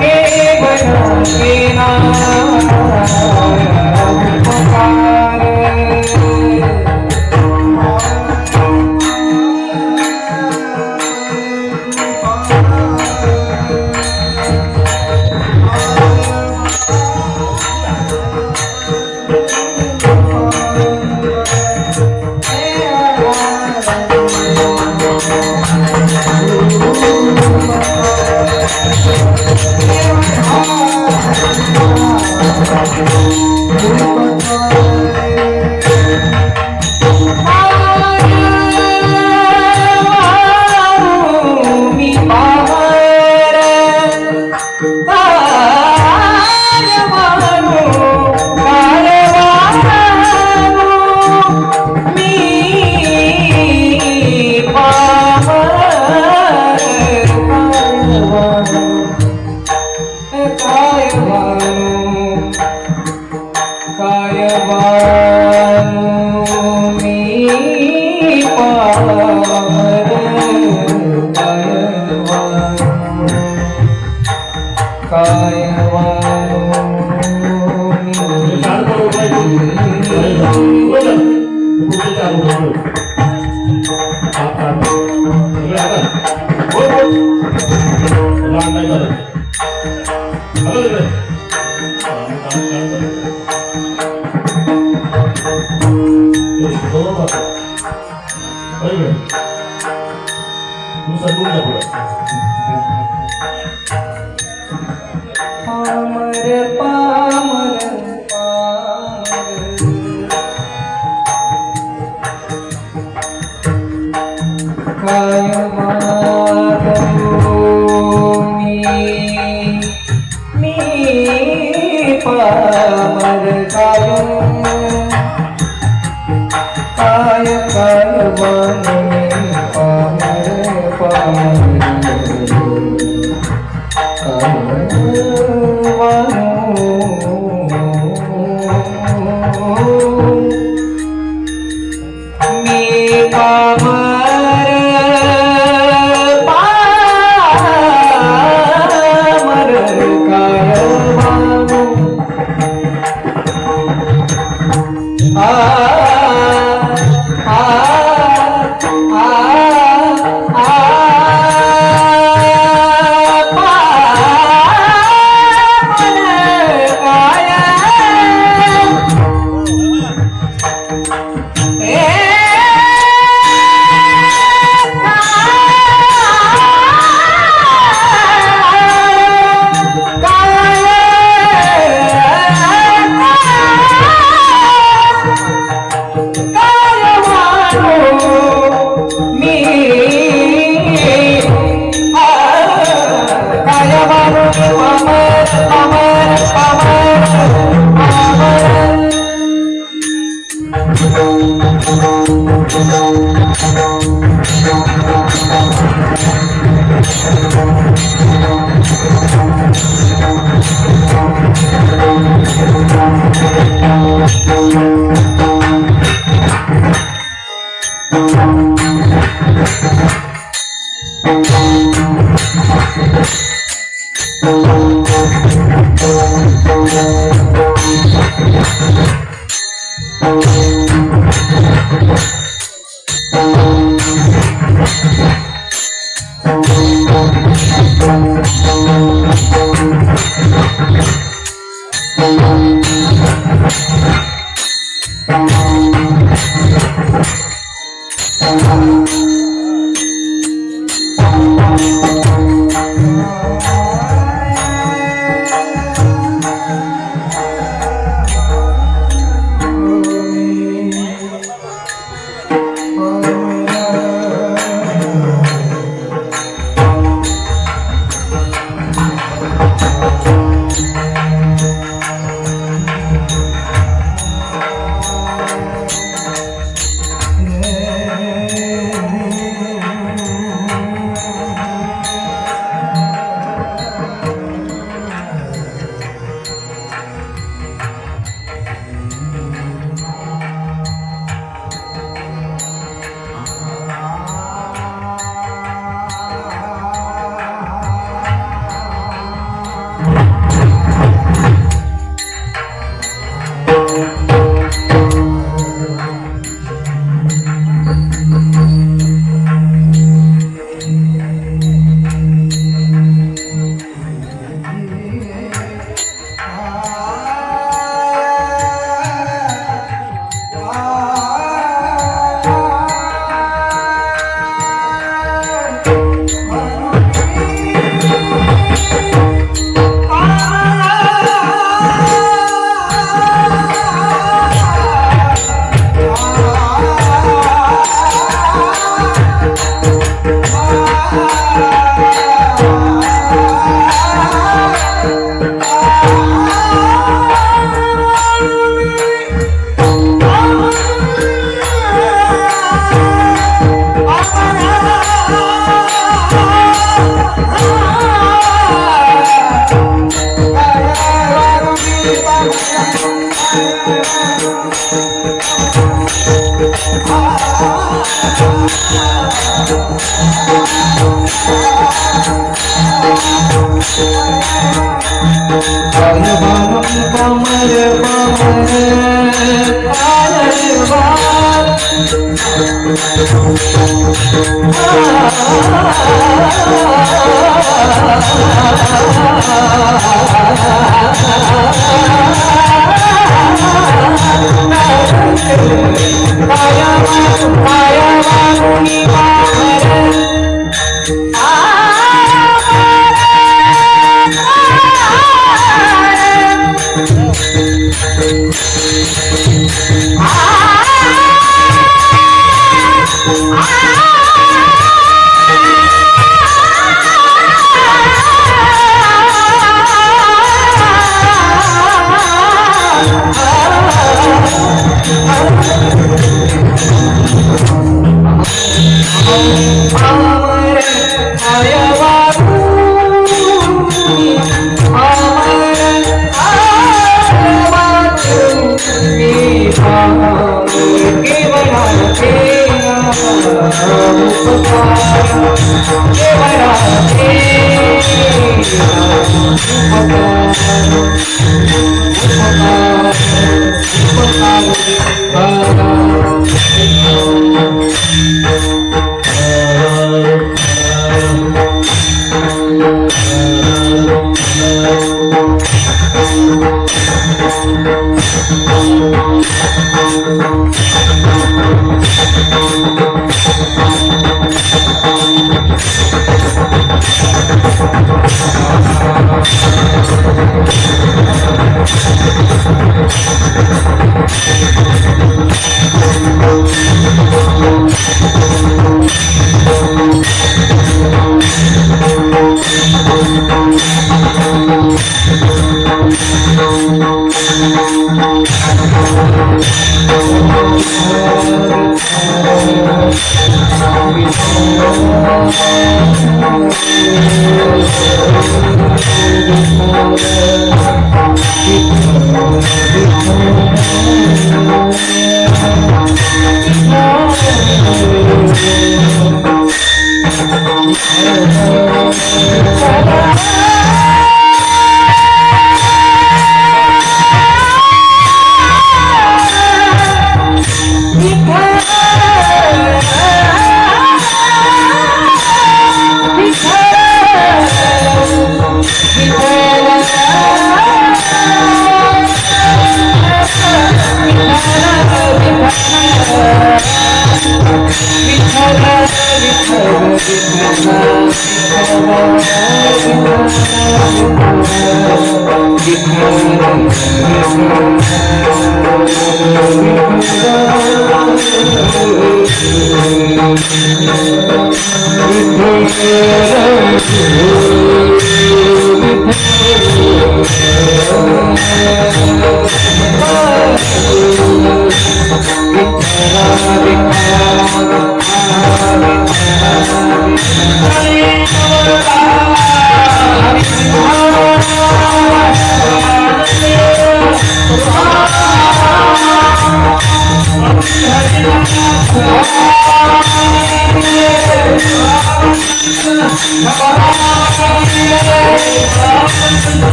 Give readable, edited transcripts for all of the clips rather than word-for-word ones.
के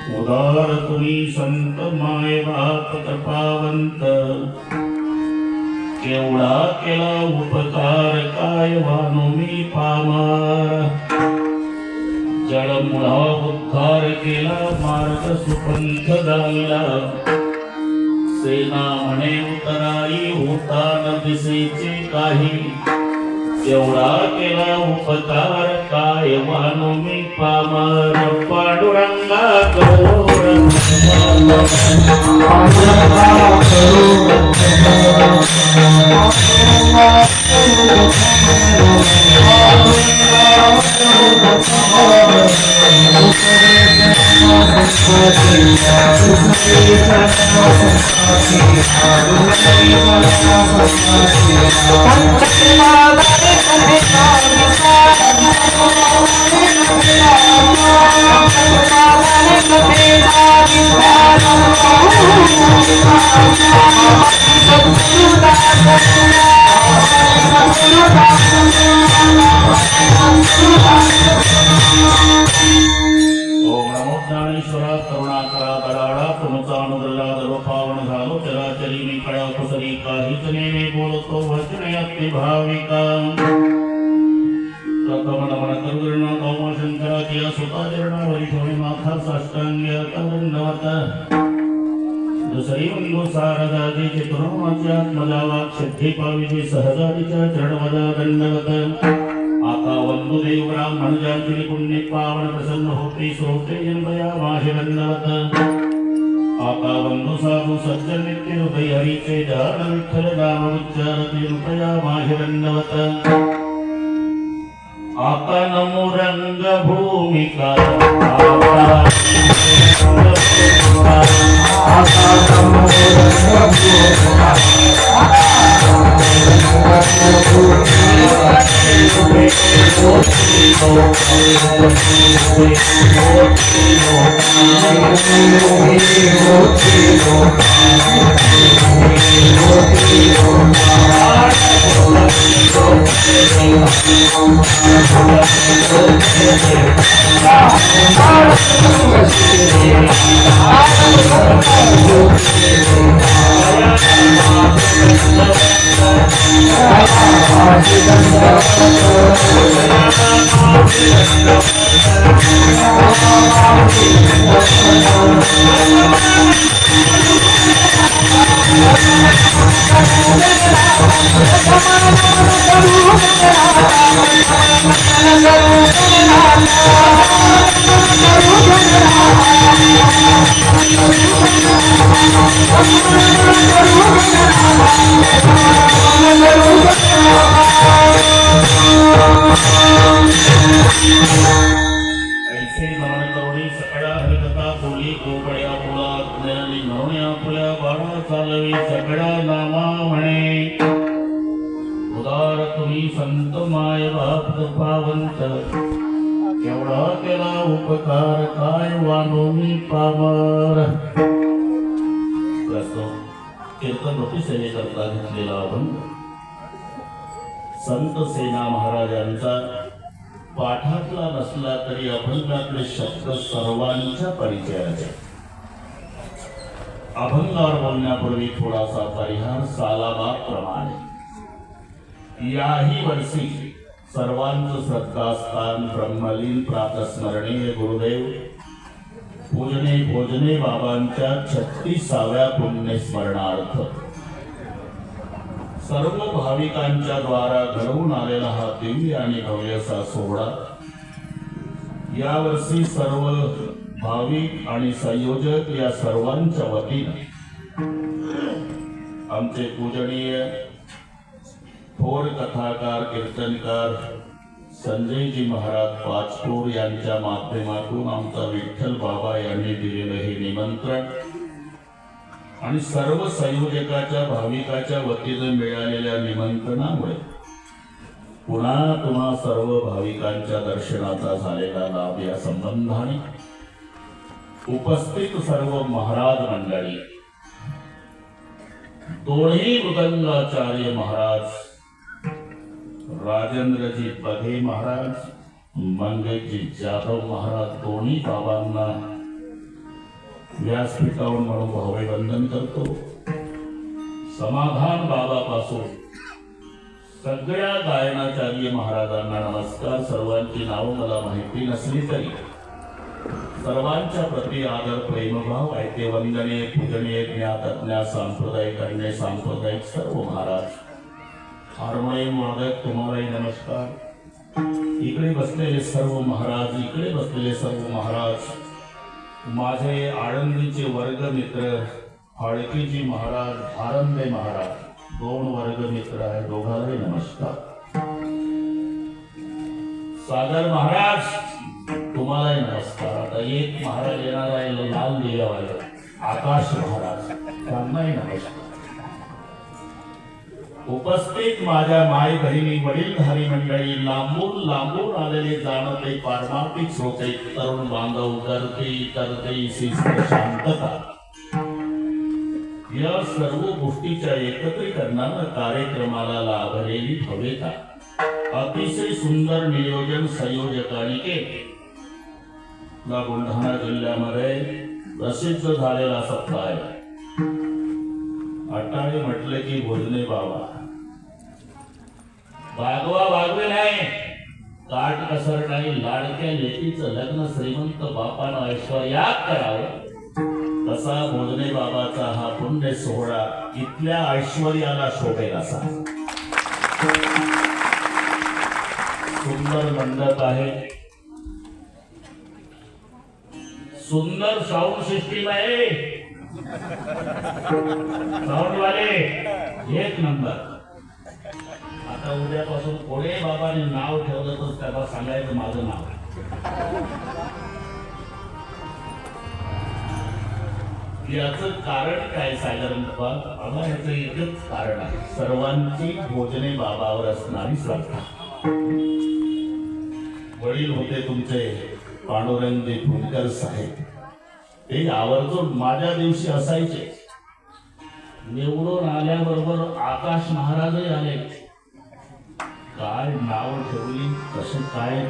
उदार तुम्ही संत माय बाप कृपावंत, केवढा केला उपकार काय वानो मी पामर. जळमुळा उद्धार केला मार्ग सुपंथ झाला, सेना म्हणे उतराई होता न दिसेचे काही. एवढा केला उपकार काय वानो मी पामर. पांडुरंगा करोड करुणाकरा बराडा तुमचा अनुग्रह सर्व पावन झालो. चराचरी मी कळा कुसरी काहीच नेने बोलतो वचन अति भाविका. प्रथम नमन करुण कौम शंकराची सुता चरणावरी ठेवणे माथा साष्टांग दंडवत. दुसरी बंधू सारदाची चित्रोमाची आत्मजा वाक्सिद्धी पाविजी सहजातीच्या चरणवजा दंडवत. आता वंदुदेव ब्राह्मण जाती पुण्य पावन प्रसन्न होते श्रोते जनया माहे दंडवत. आता वंदु साधु सज्जन नित्य हृदय हरीचे जान विठ्ठल नाम उच्चारते कृपया माहे दंडवत. आता नमो रंग भूमिका संत माय बाप कृपावंत, केवढा केला उपकार काय वानो मी पामर. कीर्तन रूपी सेवेकरता घेतलेला अभंग संत सेना महाराजांचा पाठातला नसला तरी अभंगातले शब्द सर्वांच्या परिचयाचे. अभंगावर बोलण्यापूर्वी थोडासा परिहार सालाबाद प्रमाणे. याही वर्षी सर्वांचं श्रद्धास्थान ब्रह्मलीन प्रातस्मरणीय गुरुदेव पूजने भोजने बाबांच्या 36व्या पुण्यस्मरणार्थ सर्व भाविकांच्या द्वारा घडवून आलेला हा दिव्य आणि भव्यसा सोहळा यावर्षी सर्व भाविक आणि संयोजक या सर्वांच्या वतीने आमचे पूजनीय थोर कथाकार कीर्तनकार संजयजी महाराज पाचपूर यांच्या माध्यमातून आमचा विठ्ठल बाबा यांनी दिलेलं हे निमंत्रण आणि सर्व संयोजकाच्या भाविकाच्या वतीने मिळालेल्या निमंत्रणामुळे पुन्हा तुम्हा सर्व भाविकांच्या दर्शनाचा झालेला लाभ या संबंधाने उपस्थित सर्व महाराज मंडळी, दोन्ही मृदंगाचार्य महाराज राजेंद्रजी बघे महाराज, मंगलजी जाधव महाराज दोन्ही बाबांना व्यासपीठावर म्हणून भावे वंदन करतो. समाधान बाबापासून सगळ्या गायनाचार्य महाराजांना नमस्कार. सर्वांची नावं मला माहिती नसली तरी सर्वांच्या प्रति आदर प्रेमभाव ऐते वंदनीय पूजनीय ज्ञात अज्ञात सांप्रदायिक अन्य सांप्रदायिक सर्व महाराज हार्मोनियम वादक तुम्हालाही नमस्कार. इकडे बसलेले सर्व महाराज, इकडे बसलेले सर्व महाराज, माझे आळंदीचे वर्ग मित्र फाळकेजी महाराज, भारंदे महाराज, 2 वर्ग मित्र आहे, दोघांनाही नमस्कार. सागर महाराज तुम्हालाही नमस्कार. आता एक महाराज येणार आहे लाल दिव्यावाले, आकाश महाराज, त्यांनाही नमस्कार. उपस्थित माझ्या माय बहिणी वडीलधारी मंडळी, लांबून लांबून आलेले जाणते पारमार्थिक श्रोते, तरुण बांधव, करते शिस्त शांतता या सर्व गोष्टीच्या एकत्रीकरणानं कार्यक्रमाला लाभलेली भव्यता अतिशय सुंदर नियोजन संयोजकांनी केले. बुलढाणा जिल्ह्यामध्ये प्रसिद्ध झालेला सप्ताह आहे. अट्टाळे म्हटले की भोजने बाबा, वागवा वागवे नाही, काट कसर नाही, लाडक्या लेकीचं लग्न श्रीमंत बापानं ऐश्वर्यात करावं, तसा भोजने बाबाचा हा पुण्य सोहळा इथल्या ऐश्वर्याला शोभेल असा. सुंदर मंडप आहे, सुंदर साऊंड सिस्टीम आहे, साऊंड वाले एक नंबर. आता उद्यापासून कोणी बाबाने नाव ठेवलं तर त्याला सांगायचं माझं नाव. याचं कारण काय साधारण बाबा, याचं एकच कारण आहे, सर्वांची भोजने बाबावर असणारी श्रद्धा. वडील होते तुमचे पांडुरंगजी फुलकर साहेब, ते आवर्जून माझ्या दिवशी असायचे. निवडून आल्याबरोबर आकाश महाराजही आले. काय नाव ठेवली, कसं काय,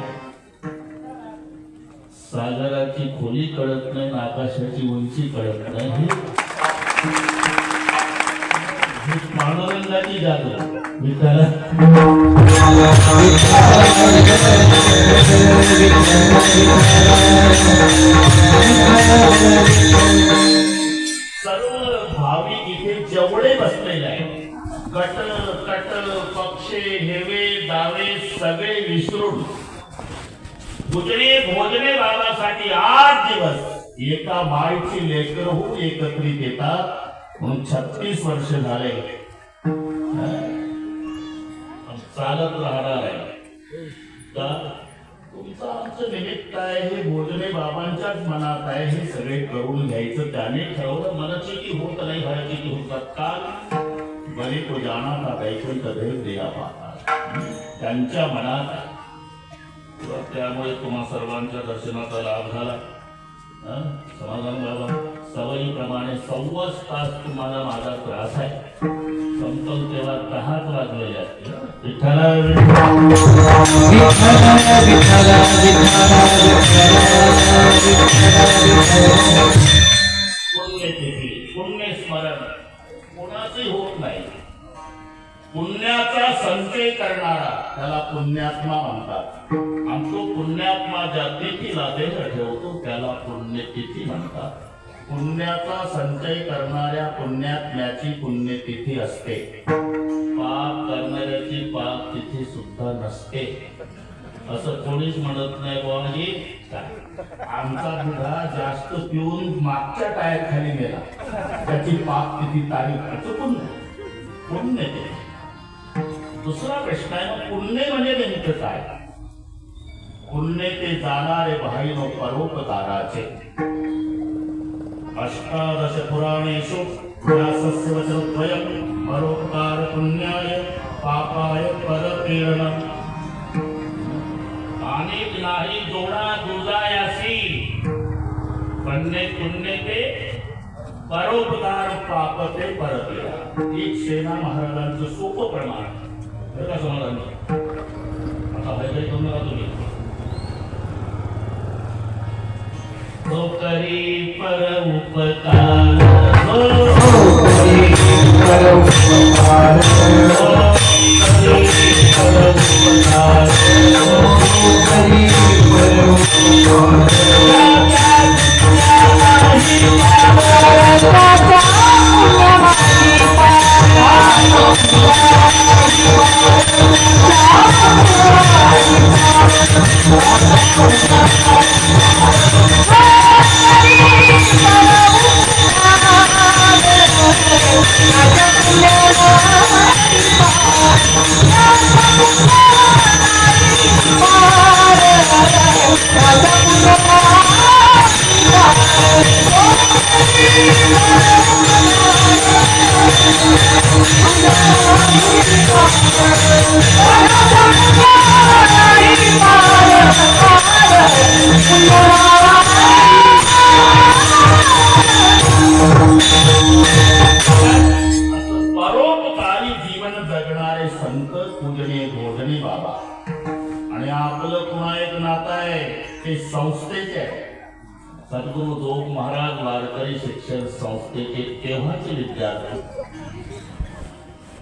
सागराची खोली कळत नाही, आकाशाची उंची कळत नाही. ही पांडुरंगाची जादू. मी त्याला सर्व भाविक इथे जेवढे बसलेले आहेत, कटल पक्षे हेवे दावे सगळे विसरून भोजने बाबासाठी 8 दिवस एका मायची लेकर होऊन एकत्रित येतात. म्हणून 36 वर्ष झाले चालत राहणार आहे. तुमचं आमचं निमित्त आहे, हे भोजने बाबांच्याच मनात आहे, हे सगळे करून घ्यायचं. त्याने ठरवलं. मनाची की होत नाही, हळची की होतात. काल बली को जाना था वैकुंठ देव दिया पाहता, त्यांच्या मनात आहे. त्यामुळे तुम्हा सर्वांच्या दर्शनाचा लाभ झाला. समाधान बाबा, सवयीप्रमाणे 1.25 तास तुम्हाला माझा त्रास आहे. संपल तेव्हा 10 वाजलेले असतील. पुण्यस्मरण कोणाचे होत नाही. पुण्याचा संचय करणारा त्याला पुण्यात्मा म्हणतात. आणि तो पुण्यात्मा ज्या तिथीला देह ठेवतो त्याला पुण्यतिथी म्हणतात. पुण्याचा संचय करणाऱ्या पुण्यात्म्याची पुण्यतिथी असते. पाप करणाऱ्याची पाप तिथी सुद्धा नसते. असं कोणीच म्हणत नाही बुवा, आमचा मुलगा जास्त पिऊन मागच्या टायर खाली गेला, त्याची पाप तिथी तारीख चुकून पुण्यतिथी. दुसरा प्रश्न आहे, पुण्य म्हणजे नेमकं काय? पुण्य ते जाणारे भाईनो परोपकाराचे. अष्टादश पुराणेषु व्यासस्य वचनद्वयम् परोपकार पुण्याय पापाय परप्रेरणम्. अनेक नाही जोडा दुजायासी, पुण्य ते परोपकार, पाप ते परप्रेरणा. एक सेना महाराजांचं सोपं प्रमाण का समाधान. आता भयभय करू नका तुम्ही. जो करी पर उपकार जो करी पर उपकार करी पर उपकार करी पर परोपकारी जीवन जगणारे संत पूजनीय गोधनी बाबा. आणि आपलं पुन्हा एक नातं आहे ते संस्थेचे आहे. सद्गुरु जोग महाराज वारकरी शिक्षण संस्थेचे तेव्हाचे विद्यार्थी.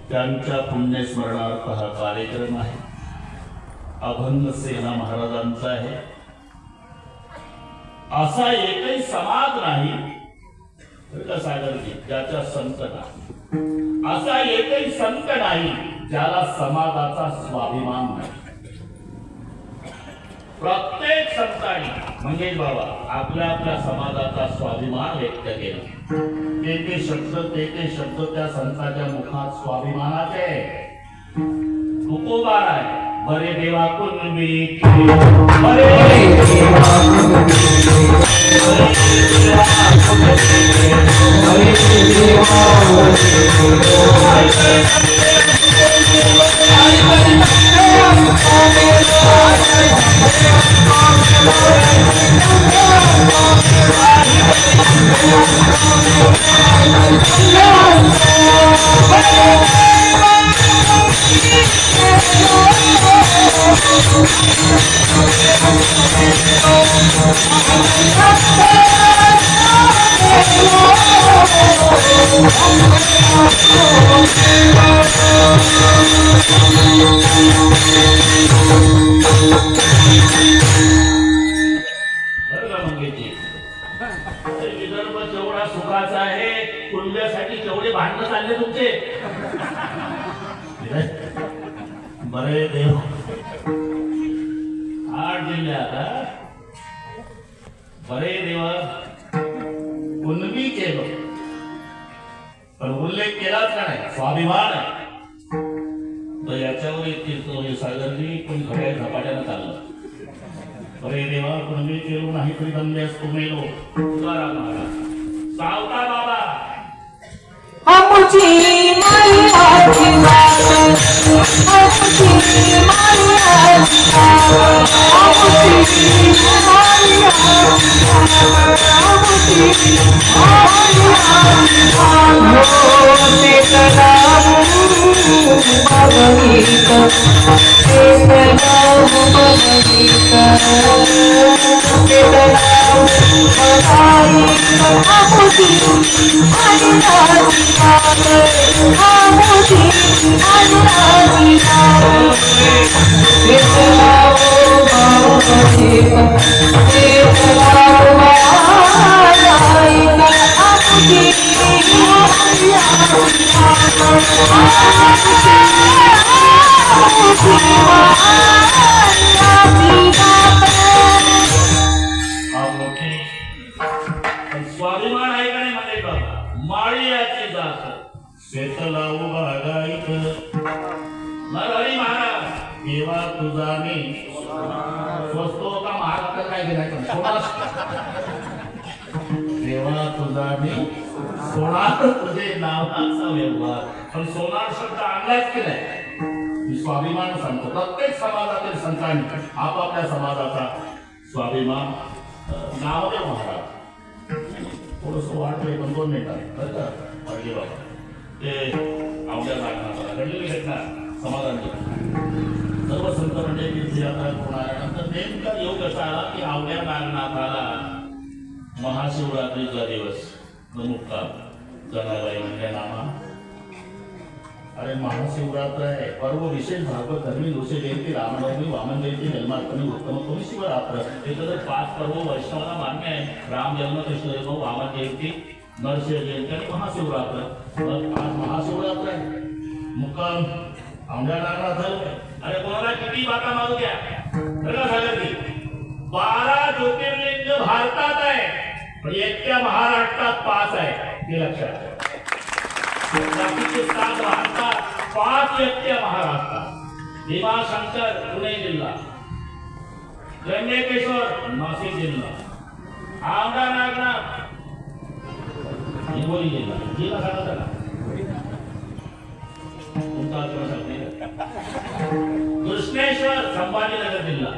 त्यांच्या पुण्यस्मरणार्थ हा कार्यक्रम आहे. अभंग सेना महाराजांचा आहे. असा एकही समाज नाही सागरजी ज्याच्या संत नाही. असा एकही संत नाही ज्याला समाजाचा स्वाभिमान नाही. प्रत्येक संतांनी म्हणजे बाबा आपल्या आपल्या समाजाचा स्वाभिमान व्यक्त केला. ते शब्द त्या संतांच्या मुखात स्वाभिमानाचे तुकोबार आहे. बरे देवा कुणबी बरे विदर्भ जेवढा सुखाचा आहे कुंड्यासाठी जेवढे भांडण चालले तुमचे. बरे देव 8 जिल्ह्यात बरे देवा कुणबी केलं पण उल्लेख केलाच का नाही. स्वाभिमान आहे तर याच्यावर येतील सागरजी पण खड्या झपाट्यानं चाललं. बरे देवा कुणबी केलो नाही तरी दंड्यास तुमेलो. तुकाराम महाराज सावता बाबा आमुची माई आजी आमुची माई आजी आमुची माई आमुची स्वाभिमान आहे का नाही म्हणजे बाबा माळीयाची जात शेतलाऊ बागायत नरहरी महाराज देवा तुझा मी स्वस्तो का महाराज काय घेणार देवा तुझा मी सोनार तुझे नावाचा व्यवहार. पण सोनार शब्द आणलाच की नाही. स्वाभिमान सांगतो प्रत्येक समाजातील संतांनी आपापल्या समाजाचा स्वाभिमान. नामदेव महाराज थोडस वाटलंय पण 2 मिनिटात बरं का पाहिजे बाबा ते आवड्या लागणार घडलेली घटना समाजांची. सर्व संत म्हणजे तीर्थयात्रा होणार नंतर नेमका योग असा आला की आवड्या नागनाथाला महाशिवरात्रीचा दिवस मुक्काम जनाबाई म्हणजे नामा. अरे महाशिवरात्र आहे, पर्व विशेष भागवत धर्मी दोषे जयंती रामनवमी वामन जयंती जन्माष्टमी उत्तमोत्तमी शिवरात्र. इथं तर 5 पर्व वैष्णवाला मान्य आहे. राम जन्म, कृष्ण जन्म, वामन जयंती, नरसिंह जयंती आणि महाशिवरात्र. मग आज महाशिवरात्र आहे, मुक्काम आंब्या नागनाथ झालं. अरे कोणाला किती बाता मागू द्या, सगळं झालं की 12 ज्योतिर्लिंग भारतात आहे, पण एकट्या महाराष्ट्रात 5 आहे, हे लक्षात ठेवा. बाकीचे 7 भारतात, 5 एकट्या महाराष्ट्रात. भीमाशंकर पुणे जिल्हा, त्र्यंबकेश्वर नाशिक जिल्हा, आंबा नागनाथ हिंगोली जिल्हा. जिल्हा सांगता का तुमचा कृष्णेश्वर संभाजीनगर जिल्हा,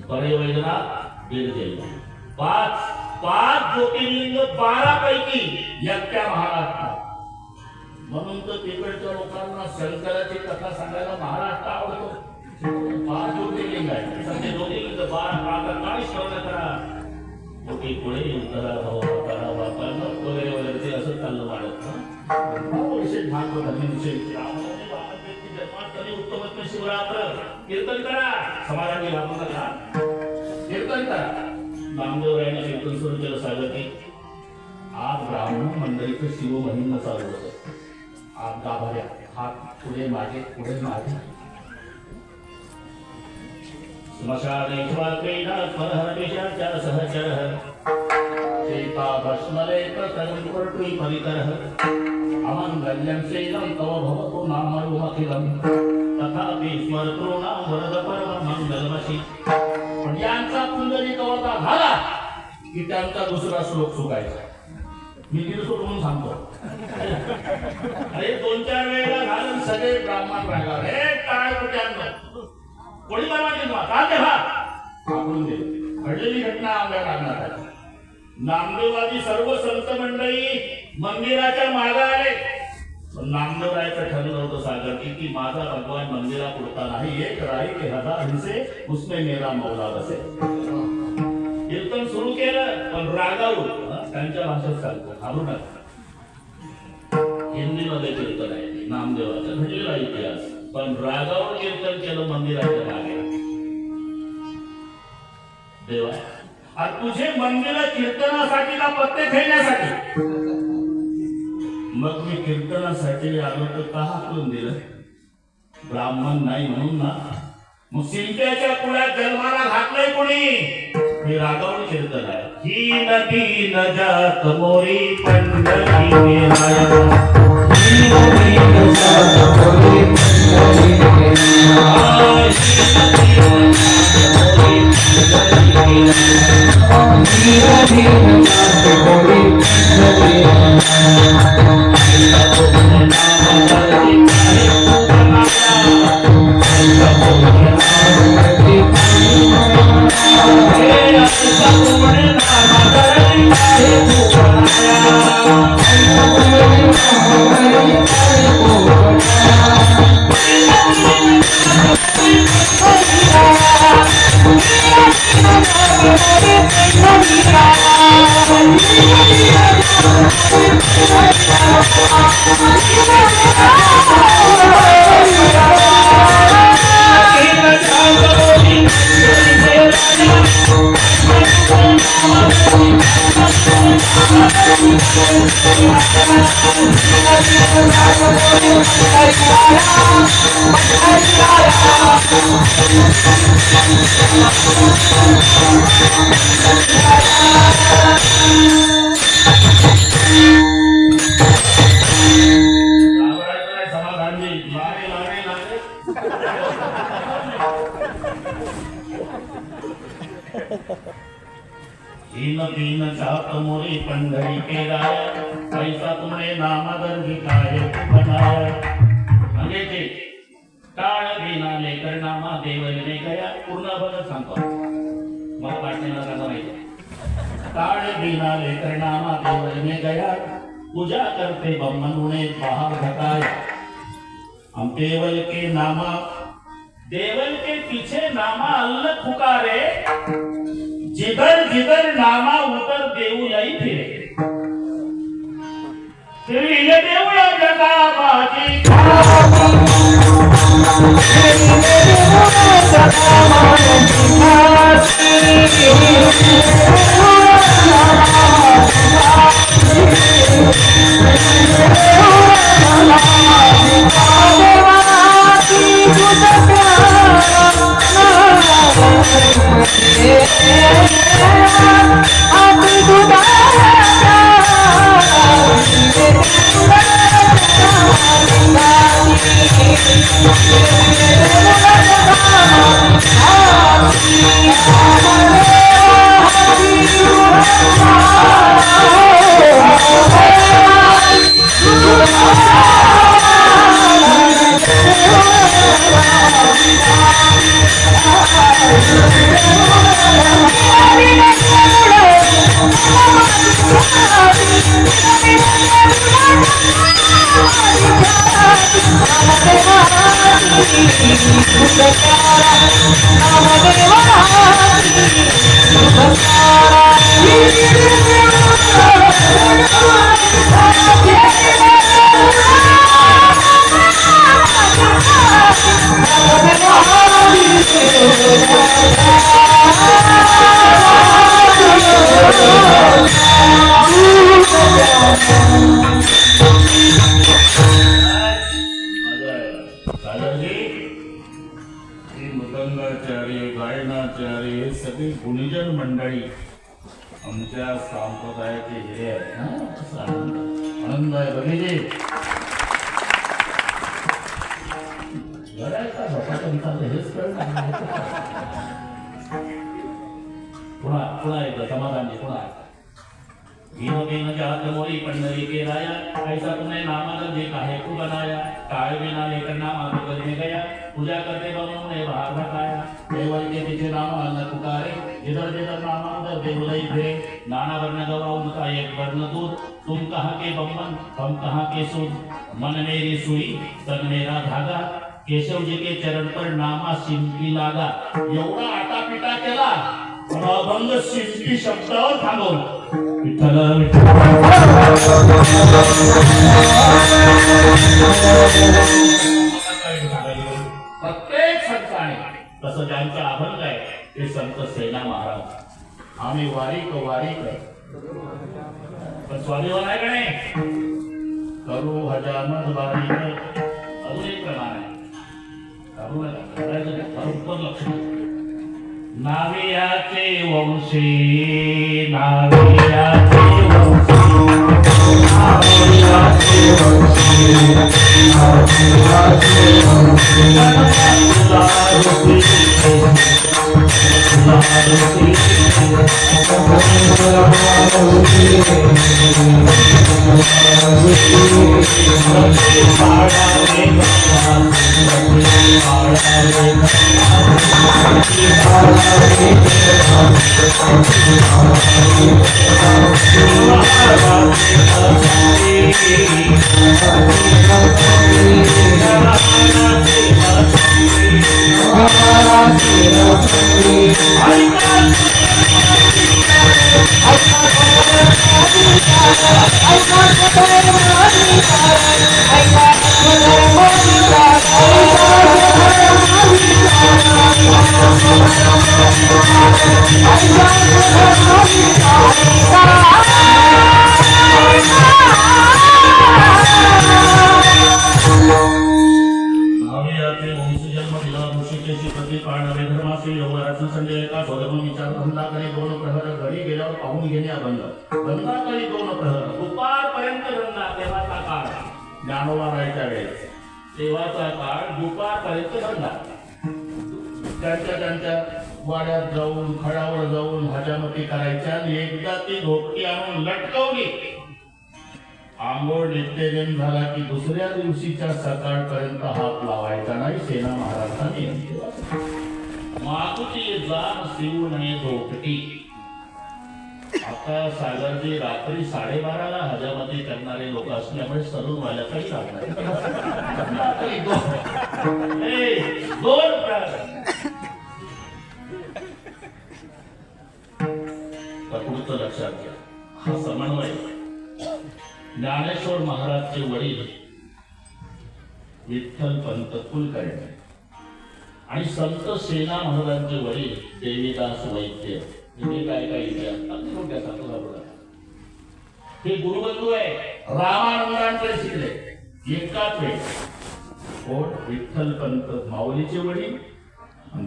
बरे वैद्यनाथ बीड जिल्हा. 5 ज्योतिर्लिंग 12 पैकी एकट्या महाराष्ट्रात. म्हणून तर तिकडच्या लोकांना शंकराची कथा सांगायला महाराष्ट्र आवडतो. 5 ज्योतिर्लिंग आहे, सध्या ज्योतिर्लिंग 12 काळी श्रवण करा, मोठी पुढे करा, भाऊ करा, बापांना वगैरे वगैरे ते असं चाललं वाढत. विशेष भाग धर्मविषयी जन्माष्टमी उत्तमोत्तम शिवरात्र. कीर्तन करा, समाजाने लागू नका, कीर्तन करा. नामदेवरायाने कीर्तन सुरू केलं सांगते. आज ब्राह्मण मंडळीचं शिव महिमा चालू होतं. आज गाभाऱ्या हात पुढे मागे पुढे मागे. स्मशानेश्वाक्रीडा स्मरहर्निशाचार सहचरः सीता भस्मलेप तरुणवर्तुः परिकरः अमङ्गल्यं शैलं तव भवतु नामरूपमखिलं तथापि स्मर्तॄणां वरद परमं मंगलमसि. पण यांचा पुंडरी कवता झाला की त्यांचा दुसरा श्लोक सुकायचा. मी तिथे सोडून सांगतो. अरे 2-4 वेळेला घालून सगळे ब्राह्मण राहिला. हे काय कुठे कोणी बनवायची का तेव्हा आपण दे. घडलेली घटना आंब्या नागनाथाची. नामदेववादी सर्व संत मंडळी मंदिराच्या मागे आले. पण नामदेवरायचं ठरलं होतं सागर की माझा भगवान मंदिरा पुरता नाही, एक राही के 1000 हिस्से उसमें मेरा मौला बसे. कीर्तन सुरू केलं पण रागावून त्यांच्या भाषेत सांगतो, घाबरू नका. हिंदीमध्ये कीर्तन आहे नामदेवाचा घडलेला इतिहास. पण रागावर कीर्तन केलं मंदिराच्या मागे. देवा आज तुझे मंदिर कीर्तनासाठी का पत्ते खेळण्यासाठी? मग मी कीर्तनासाठी आलो तर का हाकलून दिलं? ब्राह्मण नाही म्हणून ना. मग शिंप्याच्या कुळात जन्माला घातलंय कोणी? हे रागावर कीर्तन आहे. ही नदी न जात मोरी पंढरी मेराया. ही नदी न जात मोरी पंढरी हीन दीन जात मोरी पंढरी के राया, पैसा तुमने नामादर भिकाये बनाया. म्हणजे ते टाळ बिना लेकर नामा देवने गया. पूर्ण बघत सांगतो, मला वाटण्याला सांगा माहिती. टाळ बिना लेकर नामा देवने गया, पूजा करते ब्रह्मनुने बाहर घटाया. हम देवल के नामा, देवल के पीछे नामा अल्लाह पुकारे. जिधर जिधर नामा उतर देऊ याई फिरे फिरिले देऊ या जगा माझी गायनाचार्य सगळी गुणीजन मंडळी आमच्या संप्रदायाचे हे आहेत आनंद आहे बघितले हेच पुन्हा पुन्हा एकदा समाधान पुन्हा मोरी पंडरी के राया ऐसा तुमने नामागर जे काहे को बनाया काहे बिना लेकर नाम आगे करने गया पूजा करते बाबू ने बाहर भटाया देवल के पीछे नाम अन्न पुकारे जिधर जिधर नाम उधर देवलई थे नाना वर्ण गवा उनका एक वर्ण दूर तुम कहाँ के बम्बन हम कहाँ के सूद मन मेरी सुई तन मेरा धागा केशव जी के चरण पर नामा शिंपी लागा एवढा आटापिटा केला पण अभंग शिंपी शब्दावर थांबवला विठ्ठल प्रत्येक संताने तसं ज्यांचा अभंग आहे ते संत सेना महाराज आम्ही वारीक पण स्वाभिमान आहे का नाही करू हजामत वारीक अजून एक प्रमाण आहे करू बरोबर लक्ष नावियाचे वंशी नावियाचे वाड्यात जाऊन खडावर जाऊन हजामती करायच्या आणि एकदा ती धोपटी आणून लटकवली आंघोळ नित्यनेम झाला की दुसऱ्या दिवशीच्या सकाळपर्यंत हात लावायचा नाही सेना महाराजांनी मातुची जाण शिवू नये धोपटी आता सागरजी रात्री 12:30ला हजामती करणारे लोक असल्यामुळे सलून व्हायला काही लागणार दोन लक्षात घ्या. हा समन्वय ज्ञानेश्वर महाराजचे वडील विठ्ठल पंत कुलकर्णी आणि संत सेना महाराजांचे वडील देवीदास वैद्य हे काय इतिहास अगदी थोडक्यात सांगतो आपल्याला. हे गुरुबंधू आहे, रामानंदांकडे शिकले एकाच वेळी. कोण? विठ्ठल पंत माऊलीचे वडील,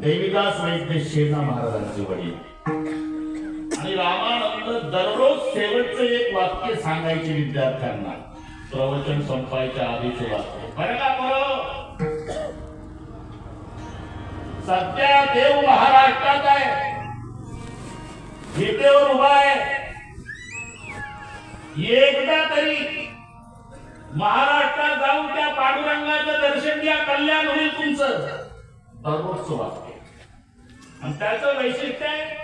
देवीदास वैद्य सेना महाराजांचे वडील. आणि रामानंद दररोज शेवटचं एक वाक्य सांगायचे विद्यार्थ्यांना, प्रवचन संपायच्या आधीचे वाक्य. बरं का बरं? सध्या देव महाराष्ट्रात आहे, गीतेवर उभा आहे. एकदा तरी महाराष्ट्रात जाऊन त्या पांडुरंगाचं दर्शन घ्या, कल्याण होईल तुमचं. दररोजचं वाक्य. आणि त्याचं वैशिष्ट्य आहे,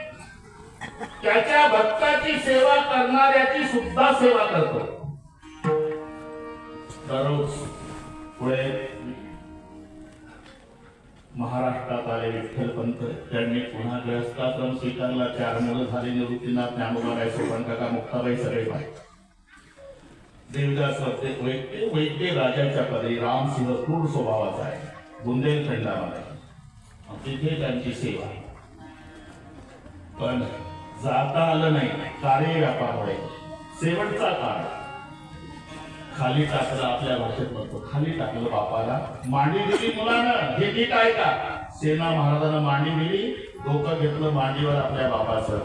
त्याच्या भक्ताची सेवा करणाऱ्याची सुद्धा सेवा करतो. दररोज पुढे महाराष्ट्रात आले विठ्ठल पंत. त्यांनी पुन्हा गृहस्थाश्रम स्वीकारला. 4 मुलं झाली. निवृत्तीनाथ, ज्ञानोबा, सोपान काका, मुक्ताबाई सगळे बाहेर. देवदास वैद्य राजाच्या पदरी, रामसिंह क्रूर स्वभावाचा आहे, बुंदेलखंडामध्ये. तिथे त्यांची सेवा. पण जाता आलं नाही कार्य व्यापामुळे. शेवटचा काळ खाली टाकलं, आपल्या भाषेत म्हणतो खाली टाकलं बापाला. मांडी दिली मुलानं, हे नीट आहे का? सेना महाराजांना मांडी दिली, डोकं घेतलं मांडीवर आपल्या बापाचं.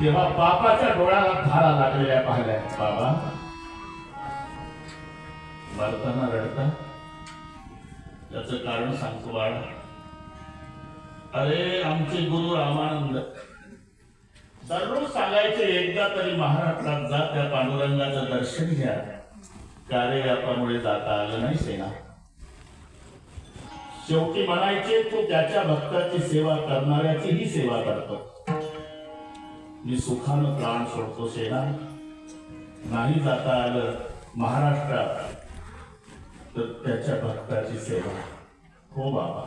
तेव्हा बापाच्या डोळ्याला धारा लागलेल्या पाहिल्या. बाबा मरताना रडता? त्याचं कारण सांगतो बाळा. अरे आमचे गुरु रामानंद दररोज सांगायचे, एकदा तरी महाराष्ट्रात जा, त्या पांडुरंगाचं दर्शन घ्या. कार्यव्यापामुळे जाता आलं नाही सेना. शेवटी म्हणायचे, तो त्याच्या भक्ताची सेवा करणाऱ्याचीही सेवा करतो. मी सुखानं प्राण सोडतो सेना. नाही जाता आलं महाराष्ट्रात तर त्याच्या भक्ताची सेवा. हो बाबा.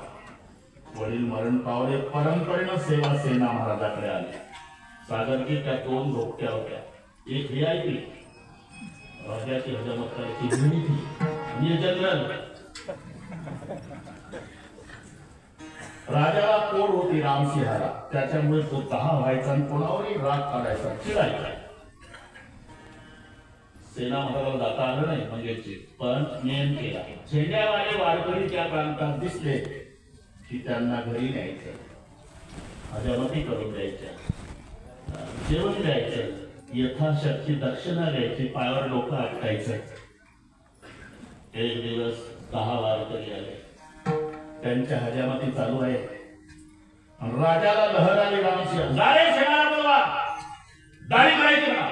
वडील मरण पावले, परंपरेनं सेवा सेना महाराजाकडे आली. सागरची त्या 2 धोक्या होत्या. एक VIP राजाची हजामत करायची भूमी थी, आणि जनरल. राजाला कोड होती रामसिंहाला, त्याच्यामुळे तो 10 व्हायचा आणि कोणावरही राग काढायचा, चिडायचा. सेना महाराजाला जाता आलं नाही म्हणजे, पण नियम केला. झेंड्यावाले वारकरी त्या प्रांतात दिसले की त्यांना घरी न्यायचं, हजामती करून द्यायच्या, जेवण द्यायचं, यथाशक्ती दक्षिणा द्यायची, पायावर डोकं अटकायचं. एक दिवस 10 वारकरी आले, त्यांच्या हजामती चालू आहे. राजाला लहर आली. रामसिंह जा रे सेनाला बोलवा, दाढी करायची ना.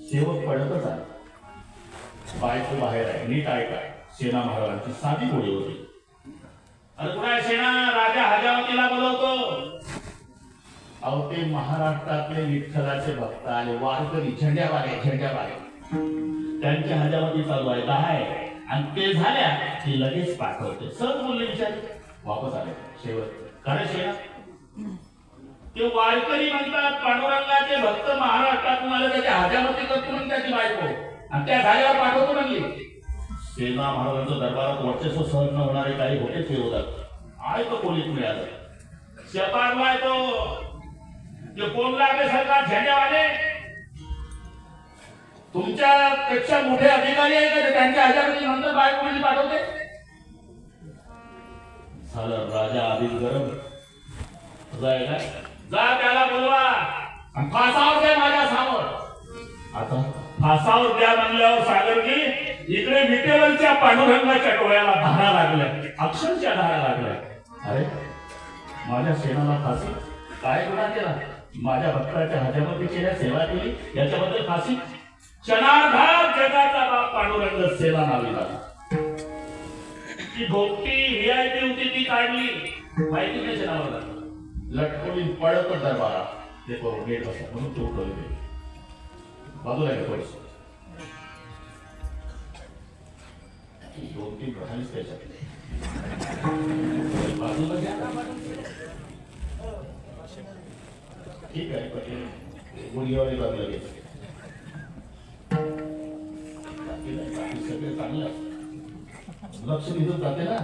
सेवक पडतच आला. बायको बाहेर आहे, नीट ऐका. सेना महाराजांची साधी गोळी होती. अरे कुणा सेना, राजा हजामतीला बोलवतो. अहो ते महाराष्ट्रातले विठ्ठलाचे भक्त आले, वारकरी, झेंड्यावाले. त्यांच्या हजामती चालू आहे, 10 आहे. आणि ते झाल्या की लगेच पाठवते. सहज बोलले, विचारले, वापस आले. शेवट खरं सेना. ते वारकरी म्हणतात पांडुरंगाचे भक्त महाराष्ट्रातून आले, त्याच्या हजामती करतो म्हणून त्याची बायको, आणि त्या झाल्यावर पाठवतो म्हणली. सेना महाराजांच्या दरबारात वर्चस्व सहन न होणारे काही होतेच विरोधात. आहे तो पोलीस मिळाला, शेपारलाय तो. जे कोण लागले सरकार झेंड्यावाले, तुमच्या पेक्षा मोठे अधिकारी आहे का त्यांच्या हजामती नंतर बायको म्हणजे पाठवते? झालं. राजा आधीच गरम. जायला जा, त्याला बोलवा आणि फासावर द्या माझ्या समोर. आता फासावर द्या म्हणल्यावर सागरजी इकडे विटेवरच्या पांडुरंगाच्या डोळ्याला धारा लागल्या, अक्षरशः धारा लागल्या. अरे माझ्या सेनाला फाशी? काय गुन्हा केला? माझ्या भक्ताच्या हजामती केल्या, सेवा केली, याच्याबद्दल फाशी? क्षणार्धात जगाचा बाप पांडुरंग सेना नावी लागला. ती भोगटी VIP होती ती काढली, माहिती नाही सेनावर लटकवली, पडत दरबारा. ते करून गेट बसा म्हणून तो उठवले बाजूला घे पैसे. 2-3 राहिलीच त्याच्यातले बाजूला घ्या. ठीक आहे पटेल, गुढीवर येतात लगेच. सगळे चांगलं लक्ष दिसून जाते ना.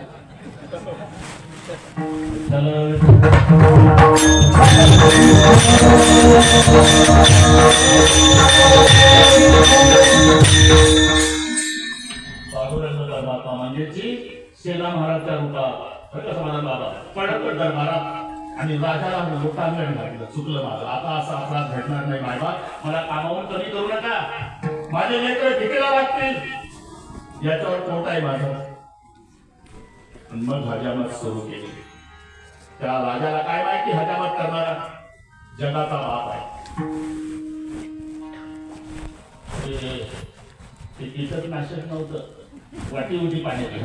पांडुरंग बाबा म्हणजे सेना महाराजच्या रूपात समाधान बाबा पडत दरबारात आणि राजाला लोटांगण घातलं. चुकलं माझं, आता असा अपराध घडणार नाही. बाबा मला कामावून कमी करू नका, माझे लेकर ठिकेला लागतील याच्यावर पोट आहे माझं. मग हजामत सुरू केली. त्या राजाला काय माहिती हजामत करणारा जगाचा बाप आहे. ते कीटकनाशक नव्हतं, वाटी होती पाण्याची.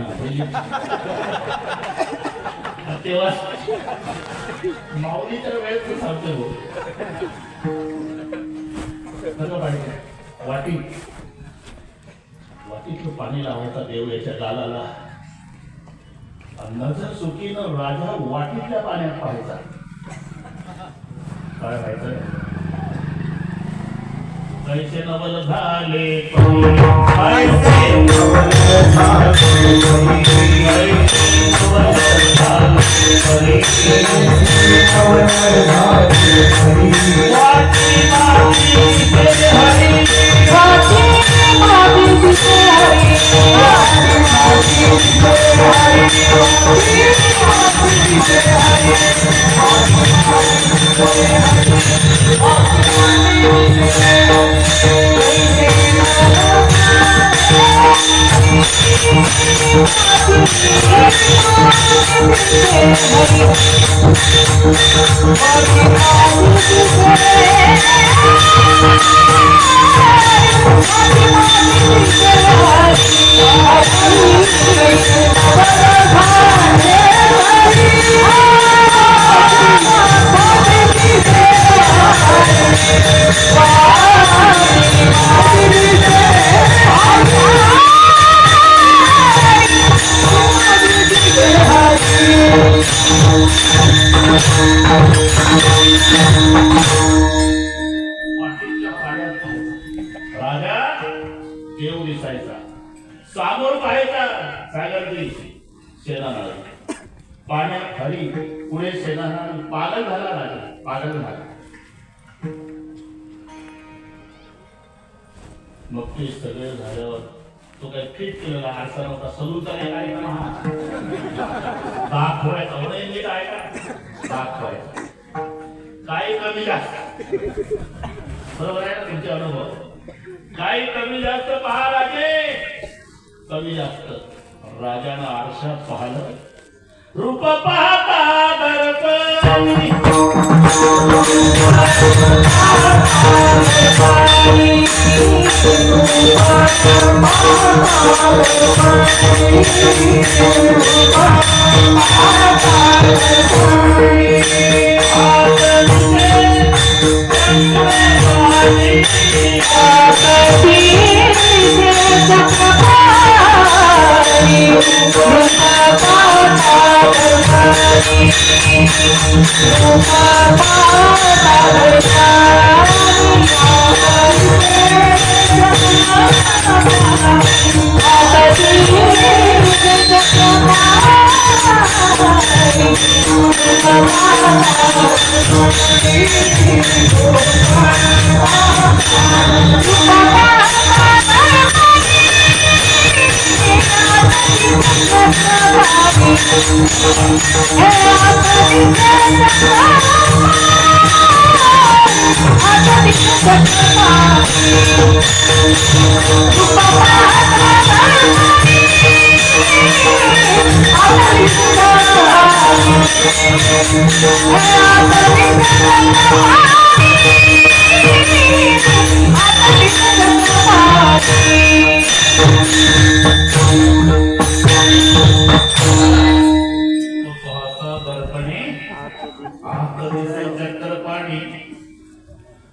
तेव्हा माऊली तर वेळेस सांगते हो वाटी वाटीतलं पाणी लावायचा देव याच्या गालाला. नजर चुकीनं राजा वाटीतल्या पाण्यात पाहायचा. काय व्हायचं? कैसे नवल झाले कैसे नवल झाले राजा देव दिसायचा, सामोर पाहायचा सागरदी सेनानाथ, पाण्यात हरी, पुढे सेनानाथ. पागल झाला राजा, पागल झाला. मग ते सगळे झाल्यावर तो काही फिट केलेला आरसा नव्हता, सलूचा एक कार्यक्रम हा दाखवायचा. म्हणून नीट आहे का दाखवायचा, काही कमी जास्त. बरोबर आहे ना तुमचे अनुभव? काही कमी जास्त पहा राजे, कमी जास्त. राजानं आरशात पाहिलं, रूप पाहता दर्पणी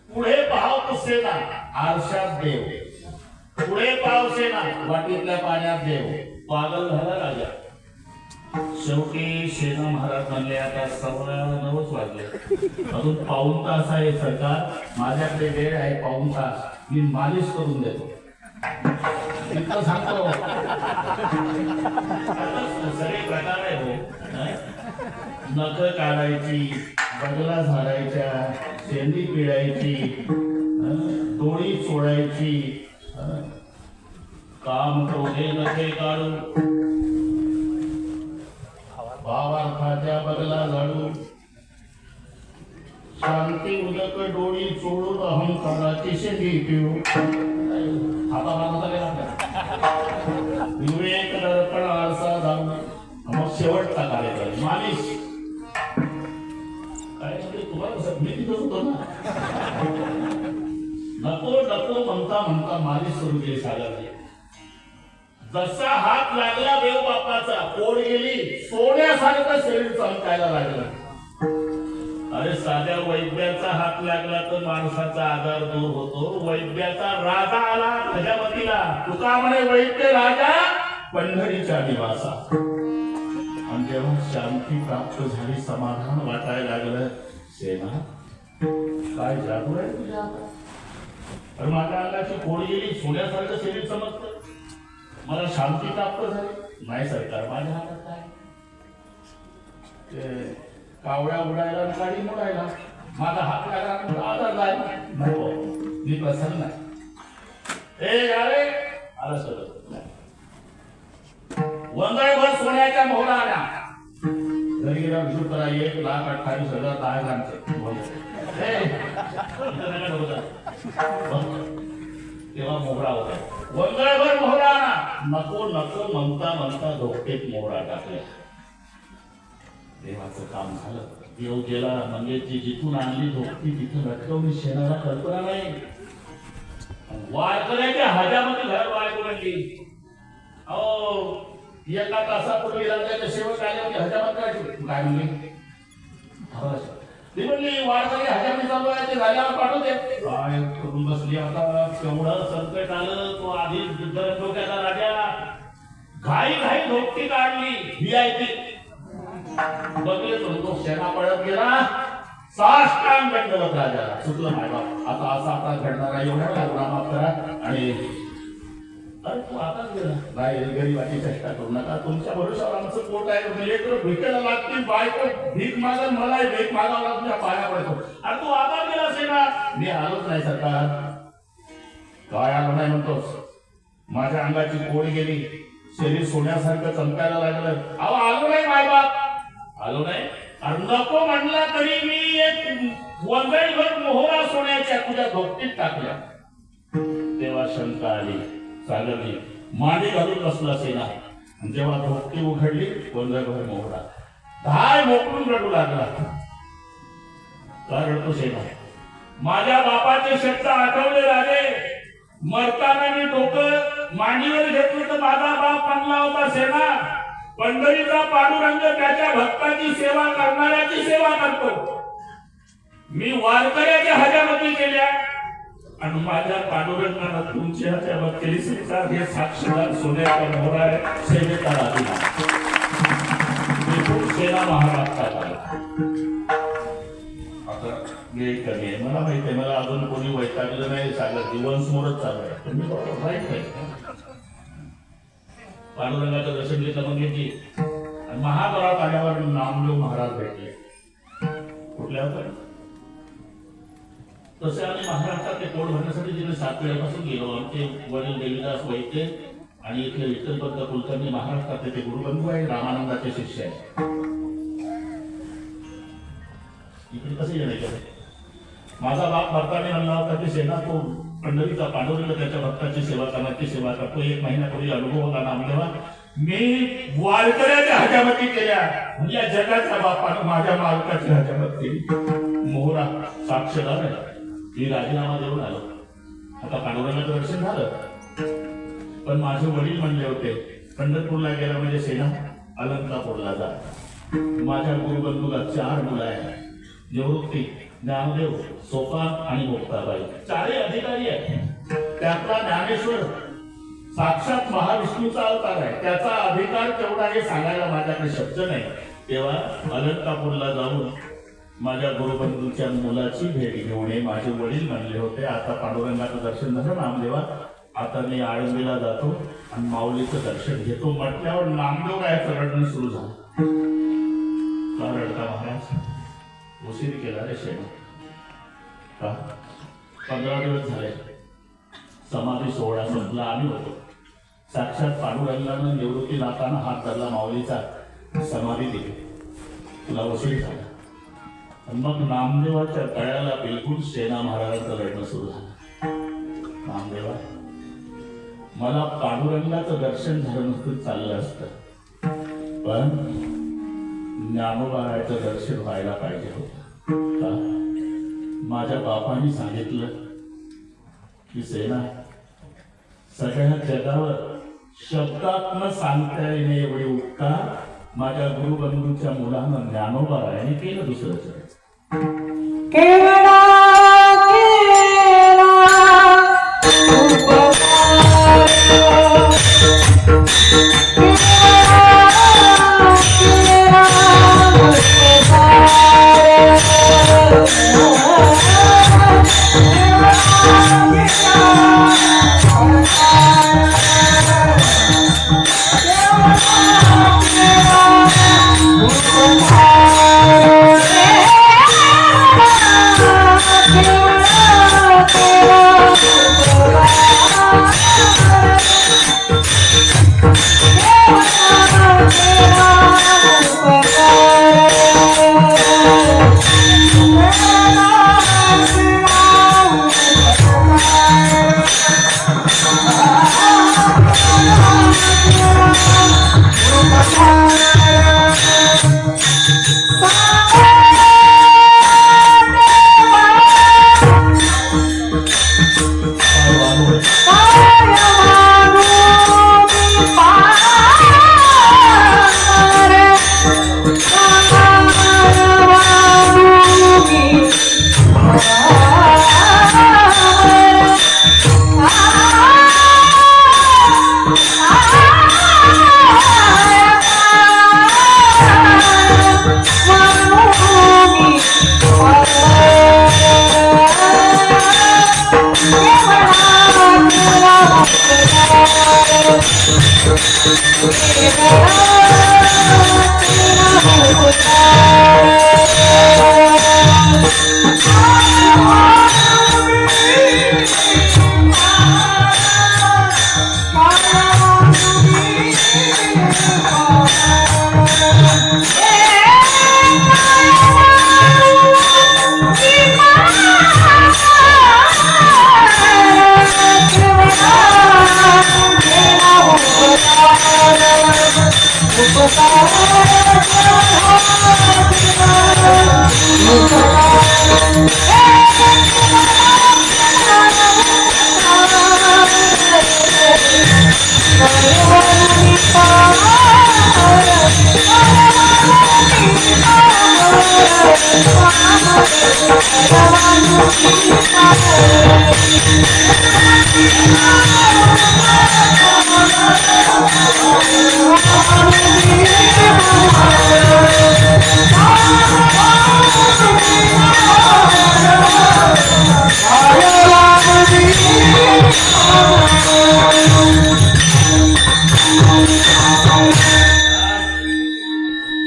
पुढे पाव सेना आरशात देव, पुढे पाव सेना वाटीतल्या पाण्यात देव. पागल झाला राजा. शेवटी सेना महाराज म्हणले आता 9:15 वाजले, अजून पाऊण तास आहे सरकार, माझ्याकडे वेळ आहे पाऊण तास, मी मालिश करून देतो. इतकं सांगतो. सगळे प्रकार आहे हो. नख काढायची, बगला झाडायच्या, शेंडी पिळायची, डोळी चोळायची, काम क्रोधे नखे काढू, भावार्थाच्या बगला झाडू, शांती उदक डोळी चोळून अहंकाराची शेंडी पिऊ. आता विवेक दर्पण आरसा जाऊ. मग शेवटचा कार्यक्रम मालिश. काय म्हणजे तुम्हाला कसं मी तिथं होतो ना. नको नको म्हणता म्हणता मालिश सुरू केली सागरने. जसा हात लागला देव बापाचा, पोट गेली, सोन्यासारखं शरीर चमकायला लागलं. अरे साध्या वैद्याचा हात लागला तर माणसाचा आजार दूर होतो. वैद्याचा राजा आला प्रजापतीला. तुका म्हणे वैद्य राजा पंढरीच्या निवासा. आणि जेव्हा शांती प्राप्त झाली, समाधान वाटायला लागलं, सेना काय जादू आहे तुझ्या हातात. अरे माझ्या अंगाची पोळी गेली, सोन्यासारखं शरीर चमकतं, मला शांती प्राप्त झाली. नाही सरकार, माझ्या हातात काय, कावळ्या उडायला गाडी मोडायला, माझा हात लागला आजार जायला. नको, मी प्रसन्न आहे. अरे आला सगळं. वंगळभर सोन्याच्या मोहरा आल्या. घरी गेला विषू करा 1,28,1000 तेव्हा मोहरा होता. वंगळभर मोहरा आणा. नको नको म्हणता म्हणता धोक्यात मोहरा टाकल्या. देवाचं काम झालं. देव गेला. म्हणजे ती जिथून आणली धोपटी तिथून लटकवली. शेणाला कल्पना नाही. वारकऱ्याच्या हजामध्ये घर बायको म्हणली. अहो एका तासापूर्वी राज्याचे सेवक आले होते. हजामत करायची. काय म्हणली? ती म्हणली वारकरी हजामती चालू आहे, ते झाल्यावर पाठवते. काय करून बसली आता. केवढं संकट आलं. तो आधी डोक्याचा राजा घाई घाई धोपटी काढली. VIP बघले तो सेना पळत गेला. साष्टांग दंडवत राजाला. चुकलं माय बाप, आता असा आता घडणार आहे. एवढा गुन्हा माफ करा. आणि अरे तू आताच गेला. नाही गरीबाची चेष्टा करू नका. तुमच्या भरोशावर आमचं पोट आहे. लेकरं भिकेला लागतील, बायको भीक मागल, मलाही भीक मागावं तुझ्या पाया पडतो. अरे तू आता गेला सेना. मी आलोच नाही सरकार. काय आलो नाही म्हणतोस? माझ्या अंगाची पोळी गेली, शरीर सोन्यासारखं चमकायला लागलं. अहो आलो नाही माय बाप, आलो नाही. अरे नको म्हणला तरी मी एक वंगळीभर मोहरा सोन्याच्या तुझ्या धोपटीत टाकल्या. तेव्हा शंका आली. सागरने मांडी घालून बसला सेना. जेव्हा धोपटी उघडली, वंगळीभर मोहरा. धाय मोकळून रडू लागला. का रडतो सेना? माझ्या बापाचे शब्द आठवले राजे. मरताना मी डोकं मांडीवर घेतलं तर माझा बाप म्हणला होता सेना, पंढरीचा पांडुरंग त्याच्या भक्ताची सेवा करणाऱ्याची सेवा करतो. मी वारकऱ्याच्या हजामती केल्या आणि माझ्या पांडुरंगानं तुमची हजामत केली. सरकार हे साक्षीदार सोन्याचा मोहरा आहे. सेवेचा दिला सेना महाराष्ट्रात आला. आता मी कमी आहे, मला माहिती आहे. मला अजून कोणी वैतागलं नाही. सागर जीवन समोरच चालू आहे. तुम्ही बरोबर राईट आहे. पांडुरंगाचं दर्शन घेतलं मग घेतली. आणि महाद्वारात आल्यावर नामदेव महाराज भेटले. कुठल्या होत्या? तसे आम्ही महाराष्ट्रात ते पोट भरण्यासाठी जिथे 7 पिढ्यापासून गेलो. आमचे वडील देवीदास वैद्य आणि इथले विठ्ठलपंत कुलकर्णी महाराष्ट्रात ते गुरुबंधू आहे, रामानंदाचे शिष्य आहे. इकडे कसे येणे केले? माझा बाप भरताने म्हणला होता की सेना तो पंढरीचा पांडुरंग त्याच्या भक्ताची सेवा करण्याची सेवा करतो. 1 महिन्यापूर्वी अनुभव होता नामदेवा. मी वारकऱ्याच्या हजामती केल्या. या जगाच्या बापानं माझ्या मालकाची हजामत केली. मोहरा साक्षीदार आहे. मी राजीनामा देऊन आलो. आता पांडुरंगाचं दर्शन झालं. पण माझे वडील म्हणले होते पंढरपूरला गेला म्हणजे सेना अलंकापूरला जा. माझ्या गुरुबंधूला 4 मुलं आहेत. निवृत्ती, ज्ञानदेव, सोपान आणि मुक्ताबाई. 4 अधिकारी आहेत. त्यातला ज्ञानेश्वर साक्षात महाविष्णूचा अवतार आहे, त्याचा अधिकार तेवढा हे सांगायला माझ्याकडे शब्द नाही. तेव्हा अलंकापूरला जाऊन माझ्या गुरुबंधूच्या मुलाची भेट घेऊन ये. माझे वडील म्हणले होते आता पांडुरंगाचं दर्शन झालं नामदेवा, आता मी आळंदीला जातो आणि माऊलीचं दर्शन घेतो म्हटल्यावर नामदेव रायाचं रडणं सुरू झालं. का रडता महाराज? उशीर केला रे शेण का? 15 दिवस झाले समाधी सोहळा संपला, आम्ही होतो. साक्षात पांडुरंगानं निवृत्ती नाताना हात धरला माऊलीचा, समाधी दिली. तुला उशीर झाला. मग नामदेवाच्या गळ्याला बिलकुल सेना महाराजांचं रडणं सुरू झालं. नामदेवा, मला पांडुरंगाचं दर्शन झालं नसतं चाललं असतं, पण ज्ञानोबारायचं दर्शन व्हायला पाहिजे होतं. का? माझ्या बापांनी सांगितलं की सेना, सगळ्या जगावर शब्दात न सांगता येणे एवढे उपकार माझ्या गुरुबंधूच्या मुलानं ज्ञानोबारायाने केलं. दुसरं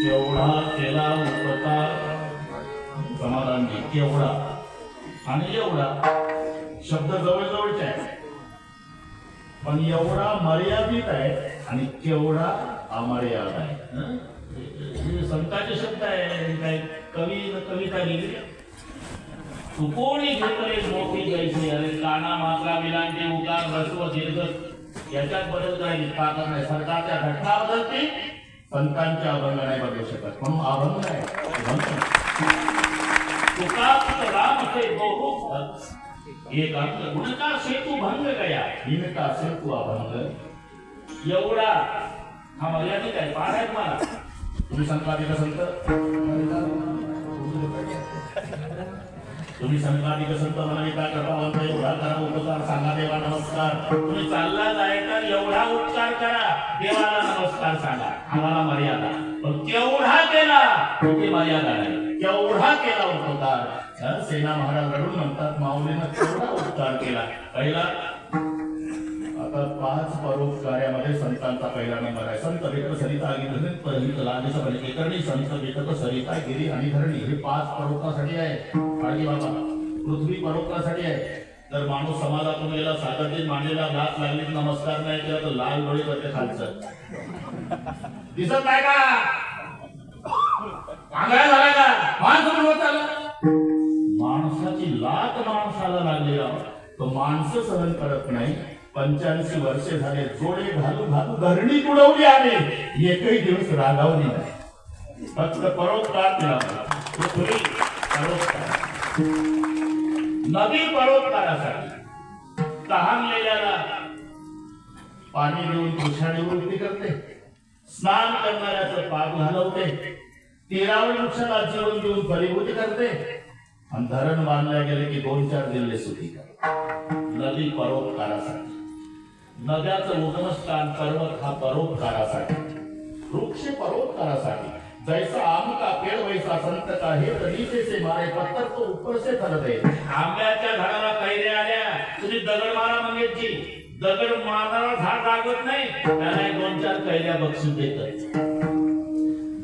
केवळा केला उपकार, केवढा आणि एवढा शब्द जवळजवळचे आहे, पण एवढा मर्यादित आहे आणि केवढा अमर्याद आहे. हे संतांचे शब्द आहे, काय कविता लिहिली. तू कोणी घेतले मोठी जैसे, अरे काना मात्रा विलांटी उकार रस्व दीर्घ याच्यात बदल काय ताकद नाही. सरकारच्या घटना बदलते, संतांच्या अभंग नाही बदलू शकत, म्हणून अभंग आहे. तुका राम से दो रूप, एक अंग उनका सेतु भंग गया, इनका सेतु अभंग. एवढा हा मर्यादित आहे. पाठ आहे तुम्हाला, तुम्ही संतांना संत तुम्ही संताधिक संत मनविता कृपावंत एवढा करा उपकार सांगा देवा नमस्कार. तुम्ही चालला जायचा एवढा उपकार करा देवाला नमस्कार सांगा. आम्हाला मर्यादा पण केवढा केला किती मर्यादा नाही. केवढा केला उपकार. सेना महाराज रडून म्हणतात माऊलीनं केवढा उपकार केला. पहिला आता 5 परोपकार्यामध्ये संतांचा पहिला नंबर आहे. संत विठ्ठल सरिता गिरी परहित लादेश एकेकरणी संत विठ्ठल सरिता गिरी आणि धरणी हे 5 परोपकारासाठी आहे. काळजी बाबा पृथ्वी परोपकारासाठी आहे. जर माणूस समाजातून गेला सागरजीत मांडलेला घात लागली नमस्कार नाही केला तर लाल डोळे करते खालचं दिसत नाही का आंधळा झाला का माणूस होत आला. माणसाची लात माणसाला लागली तो माणसं सहन करत नाही. 85 वर्षे झाले जोडे घालू घालू धरणी तुडवली आले एकही दिवस रागावली नाही. फक्त परोपकार केला. नदी परोपकारासाठी तहानलेल्याला पाणी देऊन पुछाडी वृत्ती करते. स्नान करणाऱ्याचं पाप घालवते. तेरावं वृक्षाला जीवन देऊन फलीभूत करते. आणि धरण बांधल्या गेले की 2-4 जिल्हे सुखी करते. नदी परोपकारासाठी. नद्याचं उगमस्थान पर्वत हा परोपकारासाठी. वृक्ष परोपकारासाठी. जैसा आम का पेड़ वैसा संत का हे नीचे से मारे पत्थर तो ऊपर से ठरते. आंब्याच्या झाडाला कैऱ्या आल्या तुम्ही दगड मारा मंगेशजी. दगड मारणारा झाड रागवत नाही त्याला 2-4 कैऱ्या बक्षीस देतात.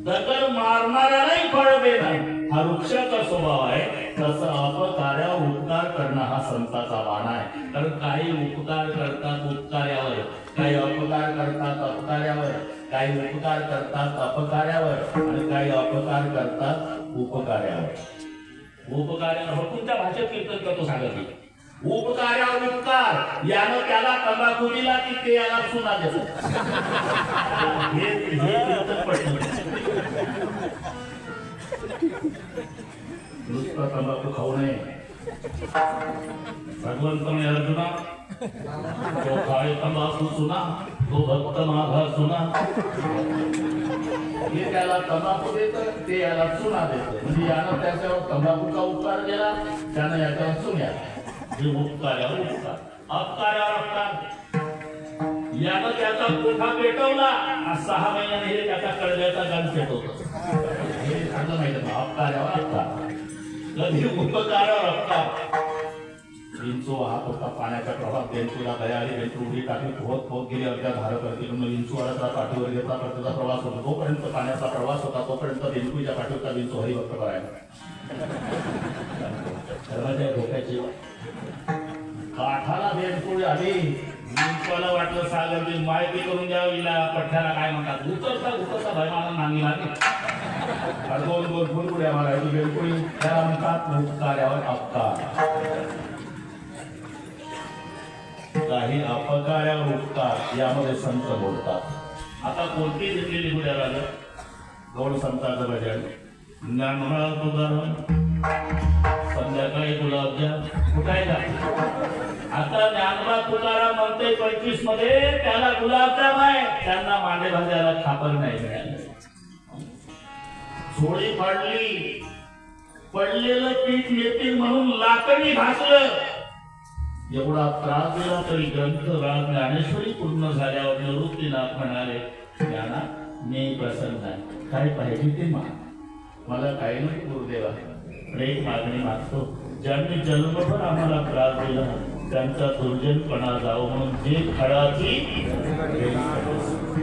दगड मारणाऱ्यालाही फळ देणार हा वृक्षाचा स्वभाव आहे. तसं अपकार्या उपकार करणं हा संताचा वाणा आहे. कारण काही उपकार करतात उपकार्यावर, काही अपकार करतात अपकार्यावर, काही उपकार करतात अपकार्यावर आणि काही अपकार करतात उपकार्यावर. उपकार्यावर तुमच्या भाषेत कीर्तन करतो सांगत उपकार्यावर उपकार. यानं त्याला तंबाखू दिला की ते याला सुना देतात. हे कीर्तन पडतं. नुसता तंबाखू खाऊ नये. भगवंत म्हणे अर्जुना तो खाए तंबाखू सुना तो भक्त माझा सुना. हे त्याला तंबाखू देतं ते याला चुना देतं. म्हणजे यानं त्याच्यावर तंबाखूचा उपकार केला त्यानं याच्यावर चुन्या. हे उपकार्यावर उपकार अपकार्यावर अपकार. यानं त्याचा कोठा पेटवला 6 महिन्याने हे त्याचा कळव्याचा गण पेटवतो. हे सांगलं माहिती अपकार्यावर अपकार. कधी उपकारावर अपकार. विंचू वाहत होता पाण्याच्या प्रवाहात. बेंचूला दया आली. बेंचू उडी टाकली पोहत पोहत गेली. अर्ध्या धारकर्तीकडून विंचूवाला पाठीवर घेतला तर त्याचा प्रवास होता. तोपर्यंत पाण्याचा प्रवास होता तोपर्यंत बेंचूच्या पाठीवरचा विंचू हरिभक्त करायला धोक्याची काठाला बेंचूळ आली. विंचूला वाटलं सागर माहिती करून द्यावी पठ्याला काय म्हणतात. उतरता भयमाना नांगी लागली. 2 फुलपुड्या मारायची बेलकुळी त्याला म्हणतात उपकार्यावर अपकार. काही अपकार्यावर उपकार यामध्ये संत बोलतात. आता कोणती दिलेली गुड्या राजा गौड संतांचं भजन ज्ञानोळा तुकाराम संध्याकाळी गुलाबजाम कुठायला. आता ज्ञानोबा तुकाराम म्हणते 25 मध्ये त्याला गुलाबजाम आहे. त्यांना मांडे भाज्याला खापर नाही मिळालं. झोळी फाडली पडलेलं पीठ येतील म्हणून लाकडी घासलं. एवढा त्रास दिला तरी ग्रंथ राग ज्ञानेश्वरी पूर्ण झाल्यावर निवृत्तीनाथ म्हणाले ज्ञाना मी प्रसन्न आहे. काय पाहिजे ते मला काही नाही गुरुदेवा. एक मागणी मागतो. ज्यांनी जन्मभर आम्हाला त्रास दिला त्यांचा दुर्जनपणा जावं म्हणून जे खळाची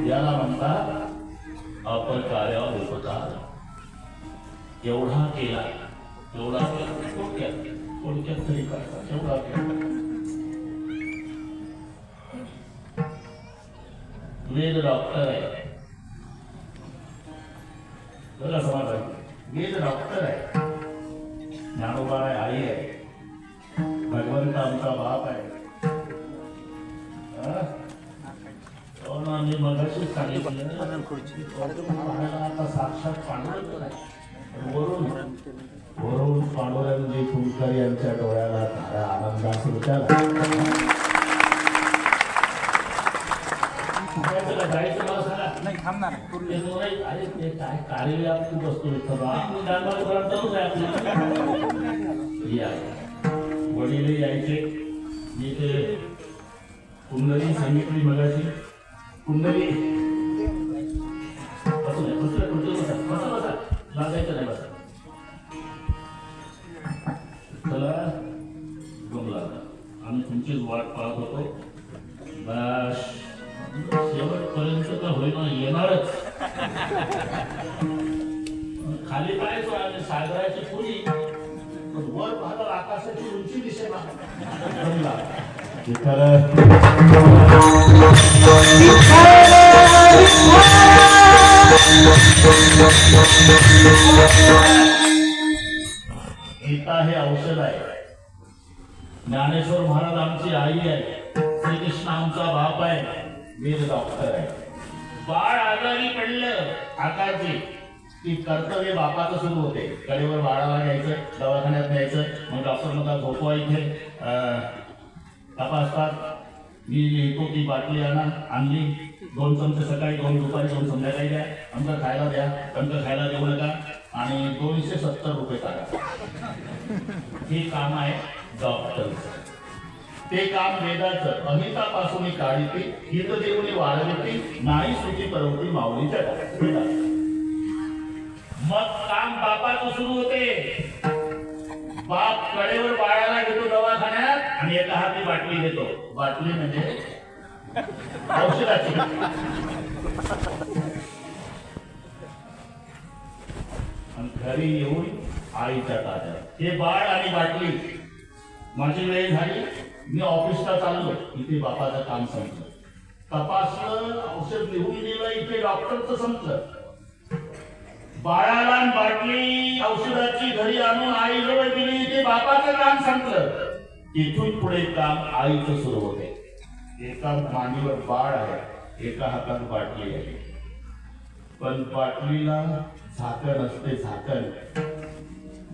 याला म्हणतात अपकार्यावर उपकार. एवढा केला एवढा थोडक्यात तरी करतात. एवढा केला. वेद डॉक्टर आहे बघा समाज. वेद डॉक्टर आहे. ज्ञानोबा आहे आई आहे. भगवंत आमचा बाप आहे. मी मगाशी सांगितलं आता साक्षात पांडुरंग आहे. वरून पांडुरंगजी फुलकर यांच्या डोळ्याला धारा आनंदास जायचं मला सांगा नाही थांबणार अरे ते काय कार्य आपण बसतो या वडील यायचे. मी ते कुंडली सांगितली मगाशी. कुंडली बसू नये, बसू नये, खुर्चीवर बसा, बसा, बसा, लाजायचं नाही, बसा. चला गमला, आम्ही तुमचीच वाट पाहत होतो. बस शेवटपर्यंत तर होईना येणारच. खाली पाहायचो आम्ही सागराची पुरी, पण वर पाहता आकाशाची उंची दिसेना. गमला गीता हे औषध आहे. ज्ञानेश्वर महाराज आमची आई आहे. श्रीकृष्ण आमचा बाप आहे. वीर डॉक्टर आहे. बाळ आजारी पडलं आकाशी की कर्तव्य बापाचं सुरू होते. कडेवर बाळाला घ्यायचं, दवाखान्यात न्यायचं. मग डॉक्टर म्हणतात झोपवा इथे, तपासतात. मी लिहितो ती बाटली आणली. 2 चमचे सकाळी, 2 दुपारी, 2 संध्याकाळी द्या. अंक खायला द्या, अंक खायला देऊ नका. आणि 270 रुपये टाका. हे काम आहे डॉक्टरचं. ते काम वेदाचं. अहितापासून काढिती, हित देऊनी वाढविती, नाही सुखी करवती माऊलीच्या टाका. मग काम बापाचं सुरू होते. बाप कडेवर बाळाला घेतो दवाखान्यात आणि एका हाती बाटली घेतो. बाटली म्हणजे औषधाची. घरी येऊन आईच्या ताट्यात हे बाळ आणि बाटली. माझी वेळ झाली, मी ऑफिसला चाललो. इथे बापाचं काम संपलं. तपासलं, औषध लिहून दिलं, इथे डॉक्टरचं संपलं. बाळाला बाटली औषधाची घरी आणून आई जवळ दिली, ते बापाचं काम संपलं. इथून पुढे काम आईचं सुरू होते. एका मांडीवर बाळ आहे, एका हातात बाटली आहे. पण बाटलीला झाकण असते, झाकण.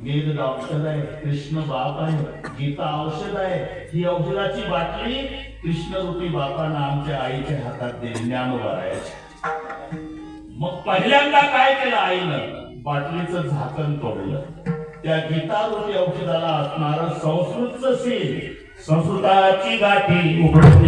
वेद डॉक्टर आहे, कृष्ण बाप आहे, गीता औषध आहे. ही औषधाची बाटली कृष्णरूपी बापानं आमच्या आईच्या हातात दिली. ज्ञानोबा रायाची. मग पहिल्यांदा काय केलं आईनं? बाटलीचं झाकण तोडलं. त्या गीतारूपी औषधाला असणारं संस्कृतचं सील, संस्कृताची गाठी उघडून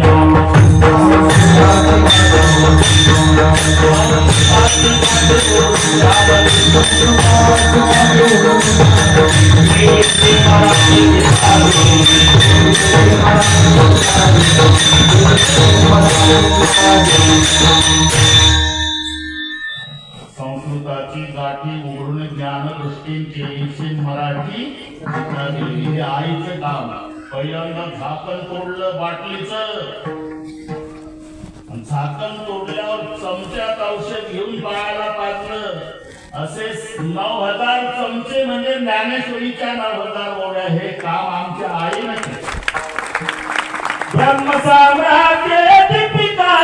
संस्कृताची गाठी उघडून ज्ञान दृष्टींची मराठी हे आईचं काम. पहिल्यांदा झाकण तोडलं बाटलीचं. झाकण तोडल्यावर चमच्यात औषध घेऊन बाळाला पाजलं. असे 9,000 चमचे म्हणजे ज्ञानेश्वरीच्या 9,000 ओढ्या. हे काम आमच्या आईने केलं. ब्रह्मसाम्राज्य दीपिका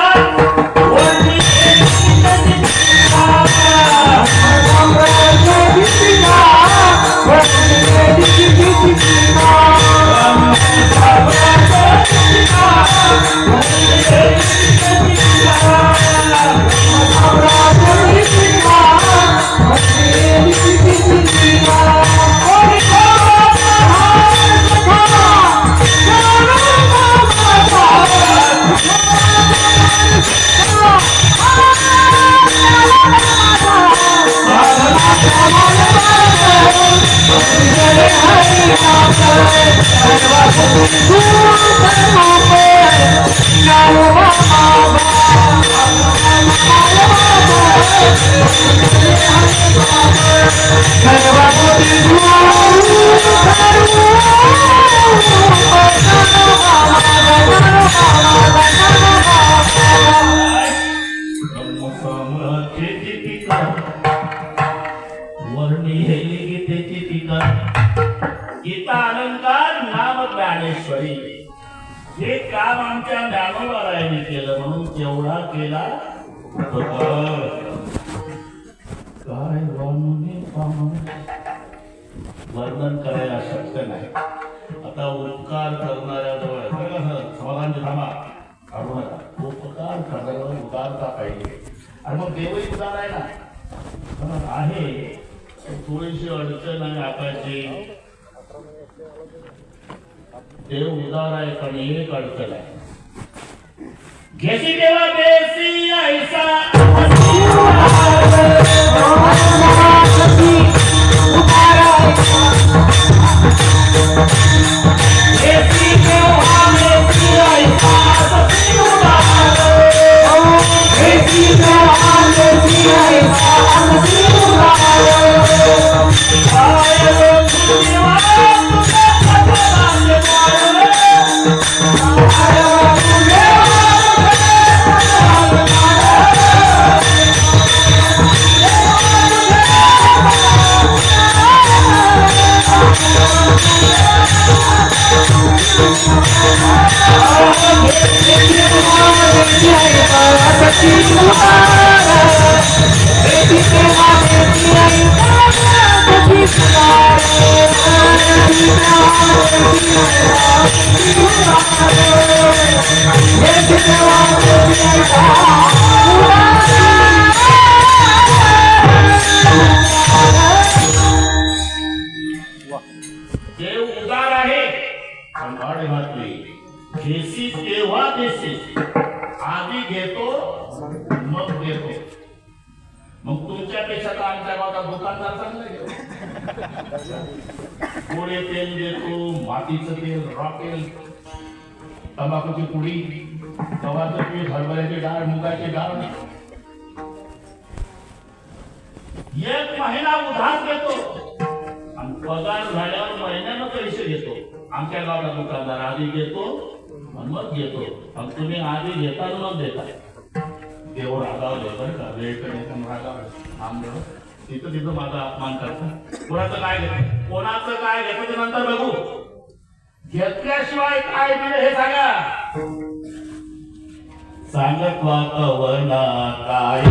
गीता अलंकार नाम ज्ञानेश्वरी. हे काम आमच्या ज्ञानोबा रायांनी केलं. म्हणून केवढा केला काय वर्णन करायला शक्य नाही. आता उपकार करणाऱ्या जवळ समाधान थांबा, काढू नका. उपकार करणाऱ्यावर उदारता पाहिजे. आणि मग देवही उदार आहे ना, आहे. थोडीशी अडचण आहे आकाशी, देव उदार आहे पण एक अडचण आहे. घेसी देवा बेसी ऐसा देव उदार आहे पण वाढ घातली. घेसी तेव्हा देसी आधी घेतो मग देतो. मग तुमच्यापेक्षा तर आमच्या गावात दुकानदार चांगला घेतो. गोडे तेल देतो, मातीचं तेल, रॉकेल, तंबाखूची पुडी, गव्हाचं पीठ, हरभऱ्याची डाळ, मुगाची डाळ. एक महिना उधार देतो आणि पगार झाल्यावर महिन्यानं पैसे घेतो. आमच्या गावाला दुकानदार आधी घेतो आणि मग घेतो. मग तुम्ही आधी घेता मग देता. देव रागावले बरं का, वेळकडे रागावलं आमदेव तिथं माझा अपमान करतात. कोणाचं काय घेत, कोणाचं काय घेतं ते नंतर बघू. घेतल्याशिवाय काय मिळेल हे सांगा. सांगत वातावरणा काय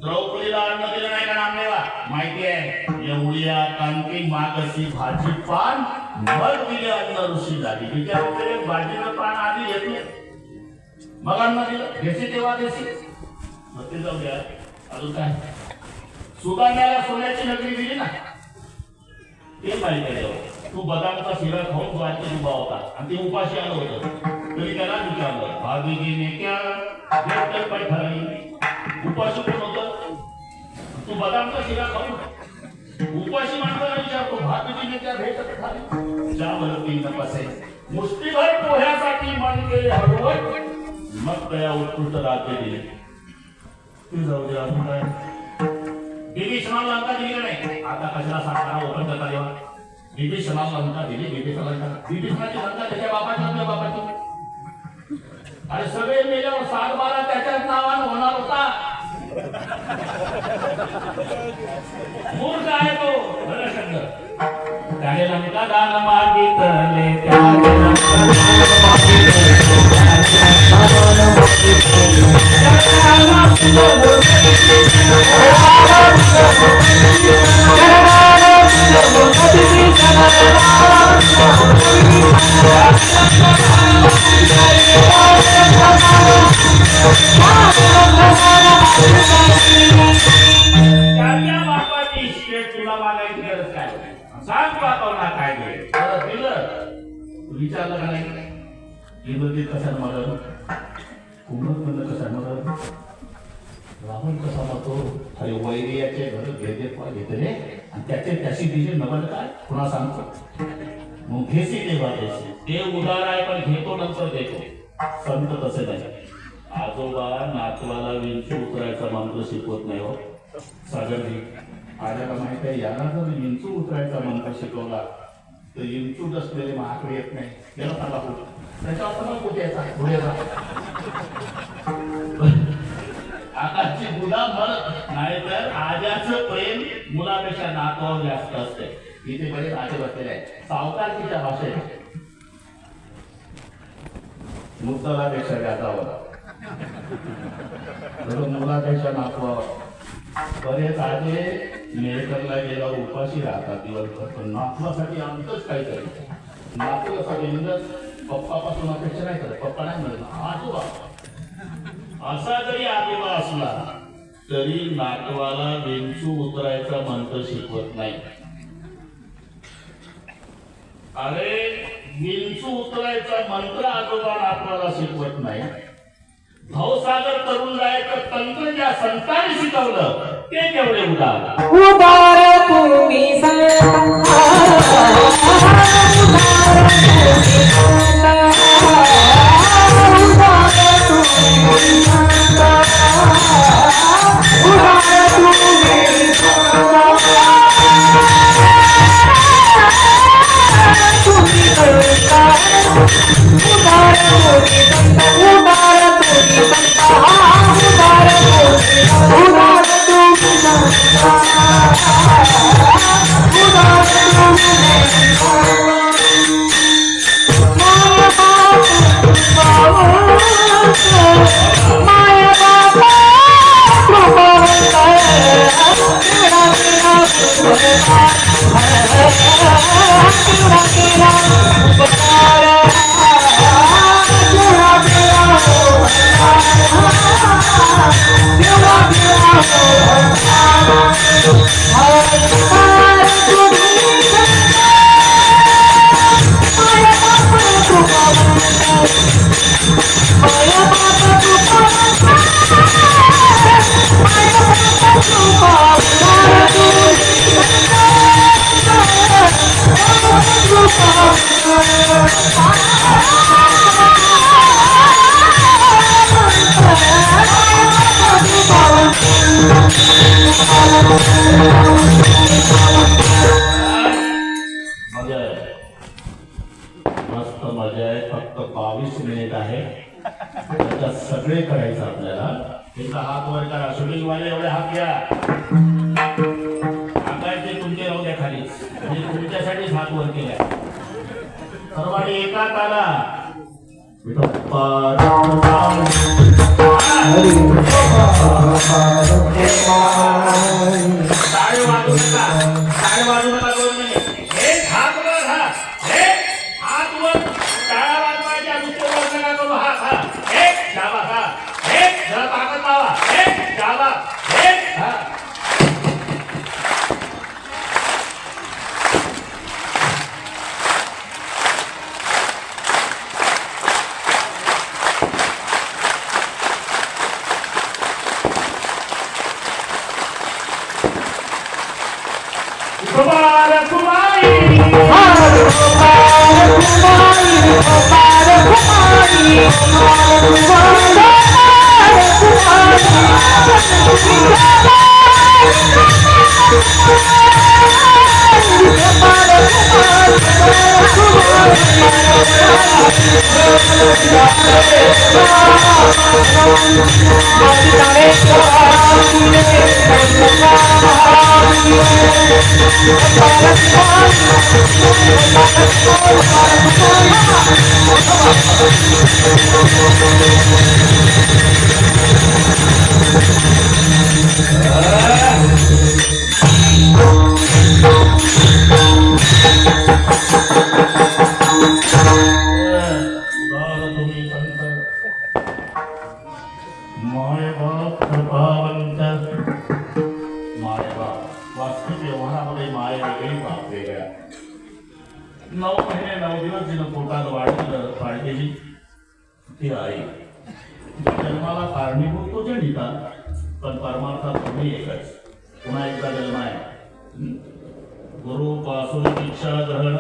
द्रौपदीला अन्न दिलं नाही का नामदेवा? माहिती आहे एवढ्या कांती मागसी भाजी पान मग दिले अन्न ऋषी झाली. विचारते भाजीनं पान आधी घेतले मग अन्न दिलं. घेसी तेव्हा देसी. मग ते जाऊ द्या. अजून काय सुदाम्याला सोन्याची नगरी दिली ना, ते माहिती आहे. तू बदामचा शिरा खाऊन द्वारकेत उभा होता आणि ते उपाशी आलं होतं. तरी त्याला विचारलं भाभीजीने क्या भेट पण ठरली. उपाशी कोण होतं? तू बदामचा शिरा खाऊन उपाशी माणसाला विचारतो भाभीजीने क्या भेट ठरली. ज्यावरती नपसे मुष्टीभर पोह्यासाठी मन केले हळवट मग त्या उत्कृष्ट राज्य दिले. तू जाऊ दे. अजून काय विभीषणाला लंका दिली नाही. आता कशाला सांगताना ओपन करता देवा. विभीषणाला लंका दिली. विभीषणाची लंका त्याच्या बापाची. अरे सगळे मेल्यावर 7-12 त्याच्याच नावानं होणार होता. मूर्ख आहे तो हरशंकर. त्याने लंका दान मागितले तुला मागायची गरज काय? सांग बापाला काय दिलं. विचारलं का नाही? इंद्रजित कशाला मरण कुंभकर्ण कशाला मरण रावण कसा मारतो अरे वैर्याचे घर घेतले आणि त्याची दिशे नवल काय पुन्हा सांगतो मुखेशी देवा देशी ते उदार आहे पण घेतो नंतर देतो संत तसे नाही आजोबा नातवाला विंचू उतरायचा मंत्र शिकवत नाही हो सागरजी आल्याला माहित आहे याला जर विंचू उतरायचा मंत्र शिकवला तर विंचू नसलेले महाकडे येत नाही याला सांगा त्याच्यावर समज कुठे यायचा पुढे आकाशची मुला मरत नाही तर आजाचं प्रेम मुलापेक्षा नातवावर जास्त असते इथे बरेच राजे बसलेले आहे सावकारकीच्या भाषेत मुद्दलापेक्षा व्याजावर मुलापेक्षा नातवावर बरेच आजे मेडिकलला गेल्यावर उपाशी राहतात दिवसभर पण नातवासाठी आमचंच काय करायचं नातवासाठी इंग्रज पप्पापासून अपेक्षा नाही करत पप्पा नाही म्हणत आजोबा असा जरी आजोबा असला तरी नातवाला विंचू उतरायचा मंत्र शिकवत नाही अरे विंचू उतरायचा मंत्र आजोबा नातवाला शिकवत नाही भाऊसागर तरुण जायचं तंत्र ज्या संतांनी शिकवलं ते केवढे उदार तुम्ही मस्त मजा आहे फक्त 22 मिनिट आहे त्याच्यात सगळे करायचं आपल्याला एकदा हात वर करा शूटिंग वाले एवढे हात घ्या आकाशचे तुमचे राहू द्या खाली म्हणजे तुमच्यासाठीच हात वर केलाय सर्वांनी एका ताला टाळे वाजू नका टाळे वाजू नका 2 मिनिट एक हात वर हात वर टाळा वाजवायच्या दुसरे वर नका करू हात एक शाबास एक जरा ताकद लावा एक शाबास एक वास्तविक व्यवहारामध्ये माय वेगळी बाप वेगळ्या 9 महिने 9 दिवस जिनं पोटात वाढवलं पाळतेली ती आई जन्माला कारणीभूत तो जनिता, पण परमार्थात तुम्ही एकच. पुन्हा एकदा जन्म आहे. गुरु पासून दीक्षा ग्रहण,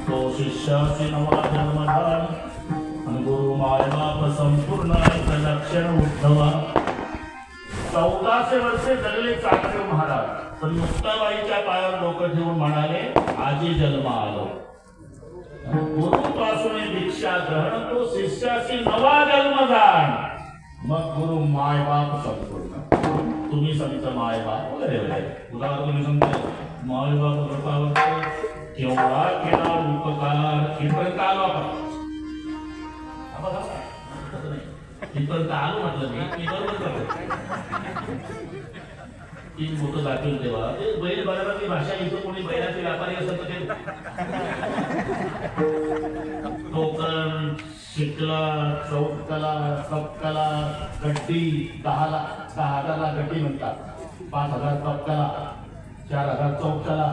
तो शिष्याची नवा जन्मदान, आणि गुरु मायबाप संपूर्ण लक्षण उद्धवा. 1400 वर्षे जगले चाकरे महाराज, पण मुक्ताबाईच्या पायावर डोकं ठेवून म्हणाले आजी जन्म आलो. गुरुपासून दीक्षा ग्रहण, तो शिष्याची नवा जन्मदान, मग गुरु मायबाप संपूर्ण. तुम्ही संत मायबाप वगैरे वगैरे उदाहरण तुम्ही सांगतो मायबाप कृपावर केवढा केला उपकार. इथपर्यंत आलो आपण. इथपर्यंत आलो म्हटलं मी बरोबर करतो. तीन बोटं दाखवून तेव्हा ते बैल बरोबरची भाषा इथं कोणी बैलाचे व्यापारी असत ते टोकन, शिकला, चौकला, कपकला, गड्डी. 10,000ला गड्डी म्हणतात, 5,000 कपकला, 4,000 चौकला.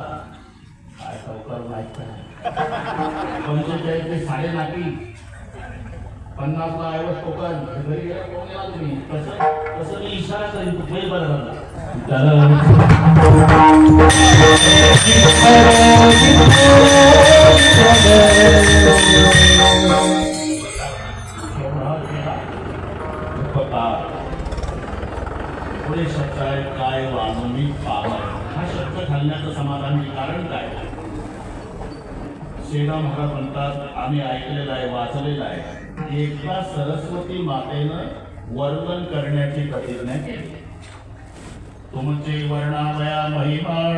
काय चौकर माहित नाही. 45 साडे नाकी, 50ला ऐवज टोकन. घरी गेला कोण गेला तुम्ही कसं मी इशारा करीन बैल बरोबर पुढे शब्द आहे काय वानोनी पावय. हा शब्द घालण्याचं समाधानी कारण काय? श्रीराम महाराज म्हणतात, आम्ही ऐकलेलं आहे, वाचलेलं आहे, एकदा सरस्वती मातेनं वर्णन करण्याची प्रतिज्ञा केली. तुमचे वर्णावया महिमाळ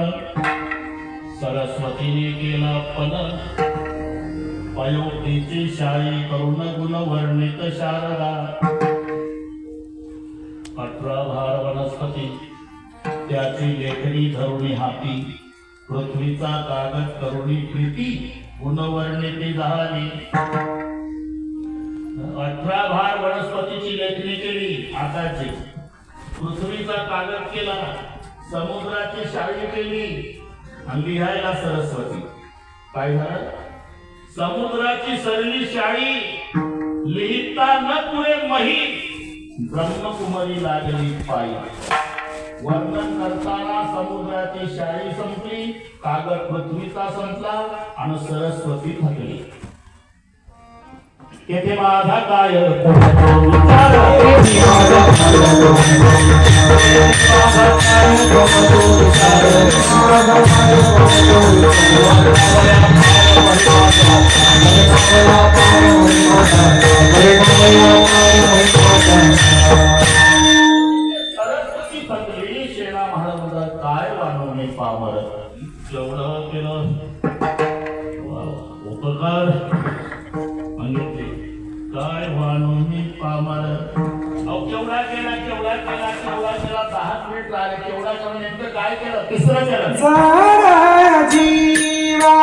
सरस्वतीने केला पद, पयोक्तीची शाई करुण गुण वर्णित शारदा. 18 भार वनस्पती त्याची लेखणी धरुणी हाती, पृथ्वीचा कागद करुणी प्रीती गुणवर्णिती झाली. 18 भार वनस्पतीची लेखणी केली आकाशची, पृथ्वीचा कागद केला, समुद्राची शाई केली, आणि लिहायला सरस्वती. काय झालं? समुद्राची सरली शाई लिहिता न पुरे मही, ब्रह्मकुमारी लागली पायी. वर्णन करताना समुद्राची शाई संपली, कागद पृथ्वीचा संपला, आणि सरस्वती थकली. येथे माझा काय विचार सरस्वती थकली. शेणा महाराज काय वानवणे पामर. केवढं केलं उपकार सांगितले, काय वानवणे पामर. केवढा केला 10 मिनिट राहिले. केवढा करून नेमकं काय केलं? तिसरं केलं. सारा जीवा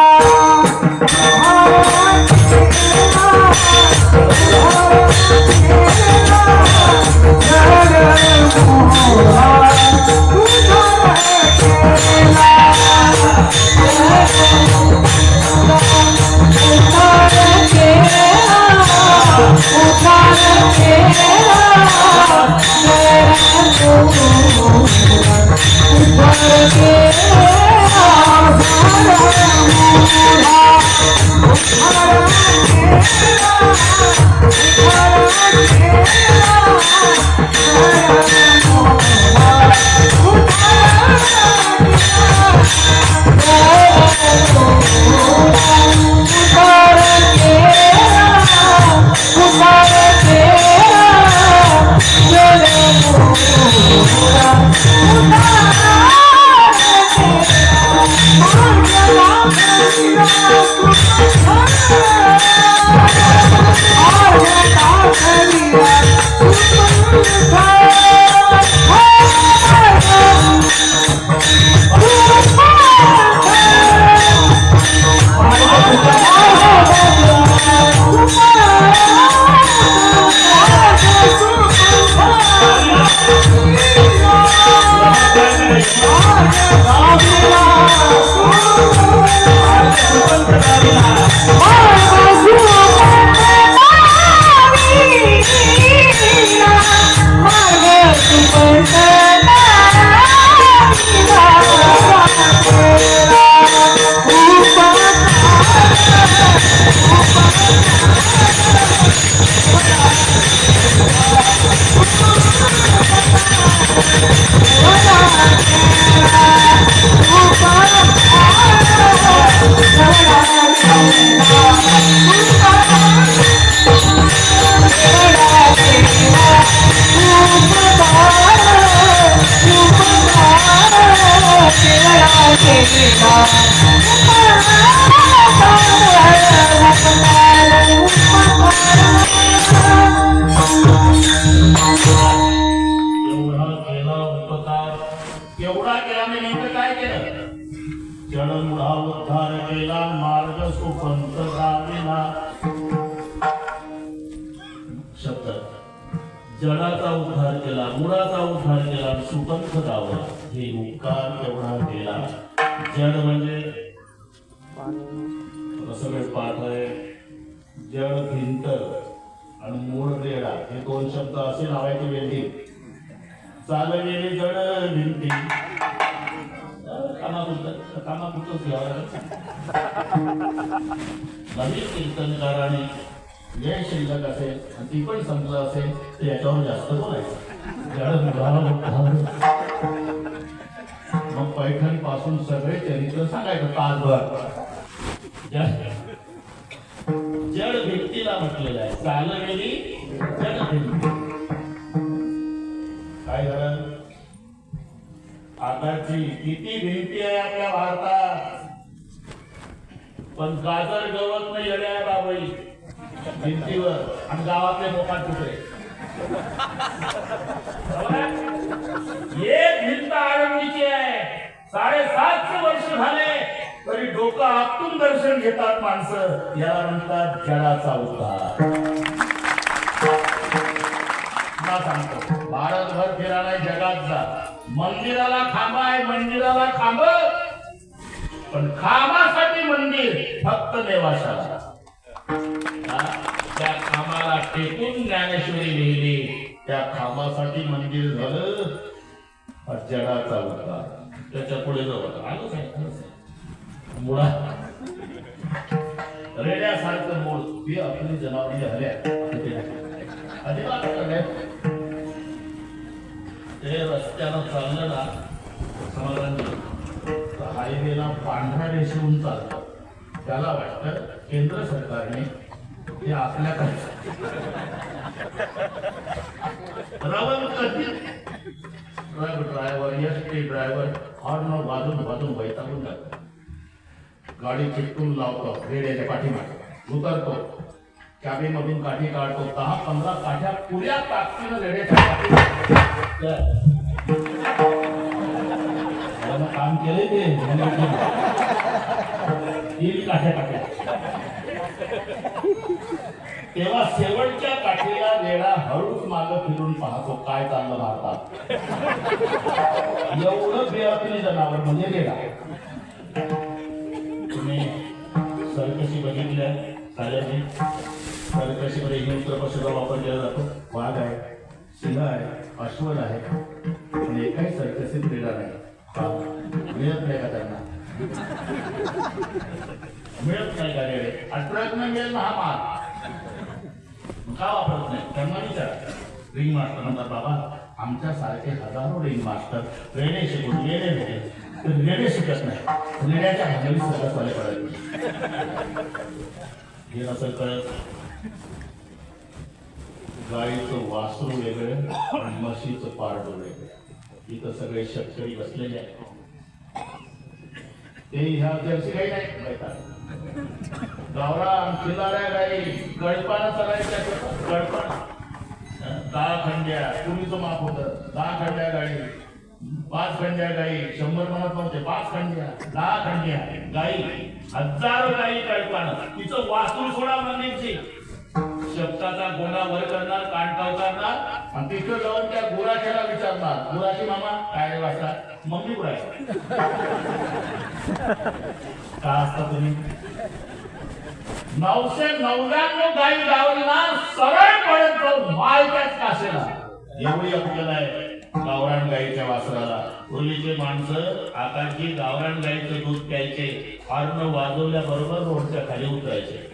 एवढा केला मी नेमकं काय केलं? जडमुळा उद्धार केला मार्ग सुपंत दाविला. शब्द जडाचा उद्धार केला, मुळाचा उद्धार केला, सुपंथ गावला. हे उपकार तेवढा केला. जड म्हणजे सगळे पाठ आहे. जड भिंत आणि मूळ रेडा हे दोन शब्द असे लावायचे वेळी. चाललेली जड भिंती कामापुरतच घ्यावं. नवीन कीर्तनकाराने जे शिल्लक असेल आणि ती पण संपलं असेल तर याच्यावर जास्त बोलायचं. मग पैठण पासून सगळे चरित्र सांगायचं तासभर. जड भिंतीला म्हटलेलं आहे. चाललेली जड भिंती. काय झालं? आताची किती भिंती आहे आपल्या भारतात, पण गाजर गवत नाही येड्या आहे बाबाई भिंतीवर आणि गावातले मोकाट कुठे. एक भिंत आळंदीची आहे. 750 वर्ष झाले तरी डोकं आपटून दर्शन घेतात माणसं. याला म्हणतात जडाचा उद्धार. सांगतो भारतभर फिरा नाही, जगात जा. मंदिराला खांबा आहे, मंदिराला खांब, पण खांबासाठी मंदिर फक्त नेवाशाला. त्या खांबाला टेकून ज्ञानेश्वरी लिहिली. त्या खांबासाठी मंदिर झालं जडाचा उद्धार. त्याच्या पुढे जाऊ आलोच आहे. मुळा रेड्यासारखं मूळ ती आपली जनावरी हल्या अजिबात ते रस्त्यानं चाललं ना समाधान हायवेला पांढऱ्या रेषेहून चालतं. त्याला वाटतं केंद्र सरकारने ते आपल्याकडे ड्रायव्हर एसटी ड्रायव्हर हॉर्न वाजून वैतागून जातो. गाडी चिटकून लावतो रेड्याच्या पाठीमागे, उतरतो, चाबीमधून काठी काढतो. 10-15 काठ्या पुऱ्या ताकदीनं रेड्याच्या काम केले ते 3 काठ्या काढल्या. तेव्हा शेवटच्या काठीला रेडा हळूच मागं फिरून पाहतो काय चाललं भारतात. एवढं बेअकली जनावर म्हणजे रेडा. तुम्ही सर्कशी बघितल्या साऱ्याची. सर्कशीमध्ये हिंस्र पशुचा वापर केला जातो. वाघ आहे, सिंह आहे, अश्वल आहे, पण एकाही सर्कसीत रेडा नाही. मिळत नाही का त्यांना? मिळत नाही का रेडे? प्रयत्न मिळेल ना हा माल का वापरत नाही? त्यांना विचार. रिंग मास्टर म्हणतात बाबा आमच्या सारखे हजारो रिंग मास्टर रेडे शिकून गेले रेडे शिकत नाही. रेड्याच्या हजेरी सगळं चाले पडायचे. हे असं कळत गाईचं वासरू वेगळं आणि म्हशीचं पारडं वेगळं. इथं सगळे शेतकरी बसलेले आहेत. ते ह्या जर्सी गाई नाही माहिती. गावरान खिलाऱ्या गाई गळपानं चालायच्या. गळपान 10 खंड्या पूर्वीचं माप होतं. 10 खंड्या गाई, 5 खंड्या गाई. 100 म्हणत नव्हते, 5 खंड्या, 10 खंड्या गाई, हजारो गाई गळपानं. तिचं वासरू सोडा मंदिरची. शब्दाचा गोंडा वर करणार, कांटाव करणार आणि तिथं जाऊन त्या गुराख्याला विचारणार, गुराची मामा काय रे वासरा? मम्मी गुराय का असता तुम्ही? 999 गाई गावणार सरळ पडत जाऊन मायच्याच कासेला. एवढी अक्कल आहे गावरान गाईच्या वासराला. पूर्वीचे माणसं आकाशी गावरान गाईचं दूध प्यायचे. हॉर्न वाजवल्या बरोबर रोडच्या खाली उतरायचे.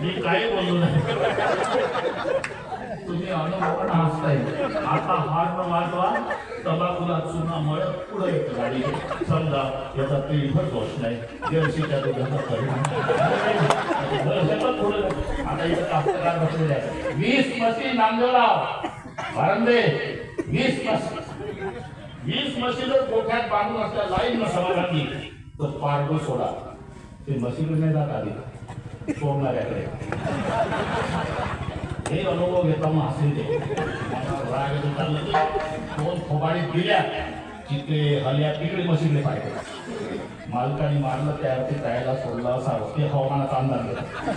मी काही बोललो नाही. तुम्ही अनुभवानं हसताय. आता हॉर्न वाजवा, तंबाखूला चुना मळत पुढे येतो गाडी. समजा याचा पिढीभर दोष नाही. जर्सीच्या दुधाचा परिणाम. आता इथं कास्तकार बसलेले आहे. 20 म्हशी नांदवला भारंदे. 20 म्हशी जर गोठ्यात बांधून असल्या लाईन न सभा घातली तर पारडो सोडा. ते म्हशीकडे नाही जात आधी सोडणाऱ्याकडे. हे अनुभव घेता मग हसेल ते मला राग येतो चाललं ते दोन फोबाडीत गेल्या तिथे हल्ल्या तिकडे मशीनले पाहिजे मालकाने मारलं त्यावरती तयाला सोडला असा ते हवामानाचा अंदाज घेतला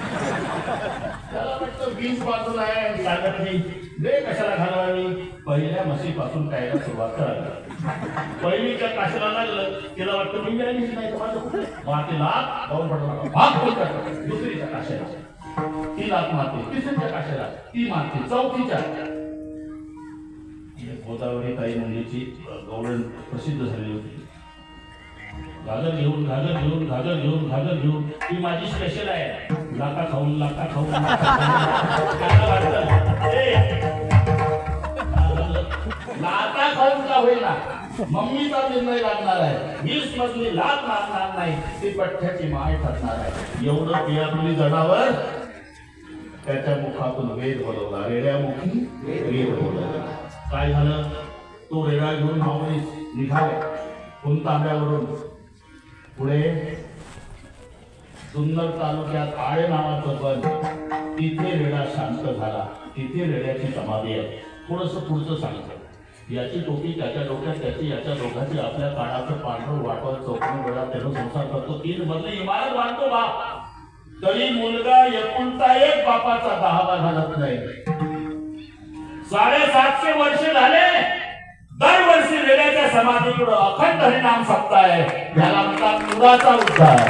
त्याला वाटतं 20 बाजूला आहे लागत नाही दे कशाला घालवावी पहिल्या म्हशीपासून तयाला सुरुवात करावी पहिलीच्या काशाला लागलं तिला वाटतं मी नाही मारते लाख जाऊन पडला भाग बोलतात दुसरीच्या काशाला ती लाख मारते तिसरीच्या काशाला ती मारते चौथीच्या गोदावरी ताई मंदिरची गवळण प्रसिद्ध झाली होती घागर घेऊन ती माझी स्पेशल आहे लाका खाऊन त्याला वाटतं, लाका खाऊन का होईना मम्मीचा निर्णय लागणार आहे 20 मधली लात मारणार नाही ती पठ्ठ्याची माय ठरणार आहे एवढं पियापुली जनावर त्याच्या मुखातून वेद बोलवला रेड्यामुखी वेद बोलवला काय झालं तो रेडा घेऊन माऊली निघाले तांब्यावरून पुढे जुन्नर तालुक्यात आळे नावाचं पण तिथे रेडा शांत झाला तिथे रेड्याची समाधी आहे थोडस पुढचं सांगतो याची टोपी त्याच्या डोक्यात त्याची याच्या दोघांची आपल्या काळाचं पांढरं वाटवर चौकून वेळा त्यानं संसार करतो 3 मजली इमारत बांधतो बाप तरी मुलगा एकुलता एक बापाचा 10 घालत नाही 750 वर्ष झाले दरवर्षी रेड्याच्या समाधीकडे अखंड हरिनाम सप्ताह आहे याला म्हणतात मुलाचा उद्धार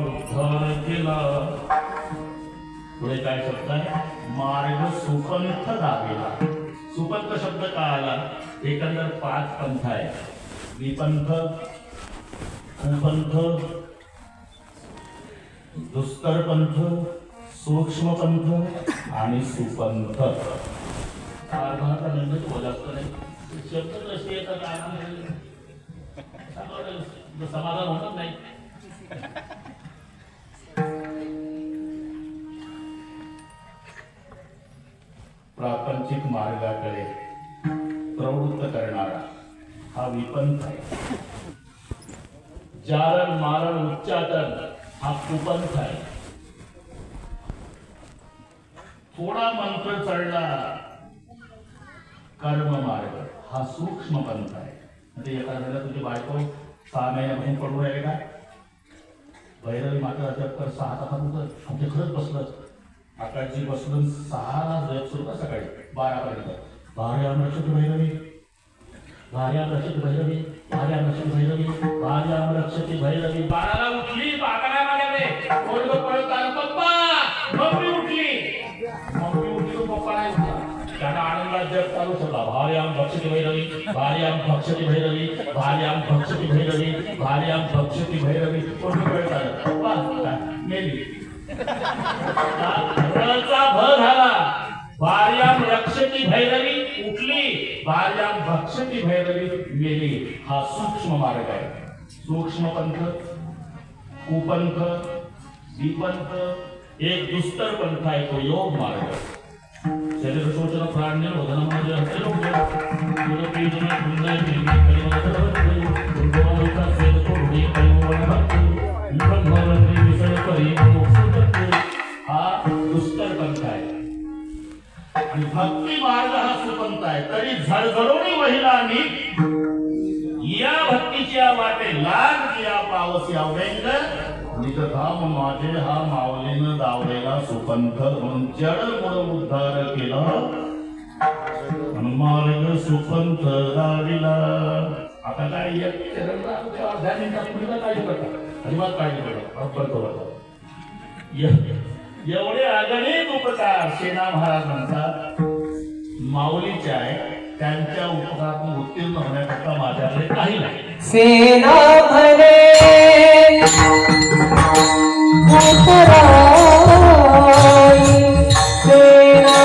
उद्धार केला पुढे काय शब्द आहे मार्ग सुपंथ दावेला सुपंथ शब्द का आला एकंदर 5 पंथ आहे विपंथ कुपंथ दुस्तर पंथ सूक्ष्म पंथ आणि सुपंथ जास्त नाही शब्द कसे येतात समाधान होणार नाही प्रापंचिक मार्गाकडे प्रवृत्त करणारा हा विपंथ आहे जारण मारण उच्चाटन हा कुपंथ आहे थोडा मंत्र चढला कर्म मार्ग हा सूक्ष्म पंथ आहे म्हणजे एखाद्याला तुझी बायको 6 महिन्यापासून पडू राहिले का भैरवी माता जप कर 6 तासानंतर आमच्या खरंच बसलं आकाशजी बसलं 6ला जप सुरू का सकाळी 12 पर्यंत भार्याम रक्षित भैरवी भार्याम रक्षित भैरवी भार्याम रक्षित भैरवी भार्याम रक्षित भैरवी 12ला उठली बागाला मागाले कोण पळत आला पप्पा मम्मी उठली तो पप्पा नाही उठला त्याला आनंदात जप चालू ठेवला भार्याम भक्षती भैरवी भार्याम भक्षती भैरवी भार्याम भक्षती भैरवी भार्याम भक्षती भैरवी कोण पळत आला पप्पा मेली रळचा भ झाला भार्याम रक्षती भैरवी उठली भार्याम भक्षती भैरवी मेली हा सूक्ष्म मार्ग आहे सूक्ष्म पंथ कुपंथ विपंथ एक दुस्तर पंथ आहे तो योग मार्ग शरीर शोषण प्राण्य वदन म्हणजे हा दुस्तर पंथ आहे आणि भक्ती मार्ग हा सुपंथ आहे तरी झळझळवणी वहिला आणि या भक्तीच्या वाटे लाग जिया पावस या व्यंग निजधाम माझे हा माऊलीनं दावलेला सुपंथ म्हणून जडमुळ उद्धार केला मार्ग सुपंथ दाविला आता काय अजिबात काळजी पडत एवढे अगणित उपकार सेना महाराज म्हणतात माऊलीचे आहे त्यांच्या उपकारातून उत्तीर्ण होण्याकरता माझ्याकडे काही नाही सेना भले सेना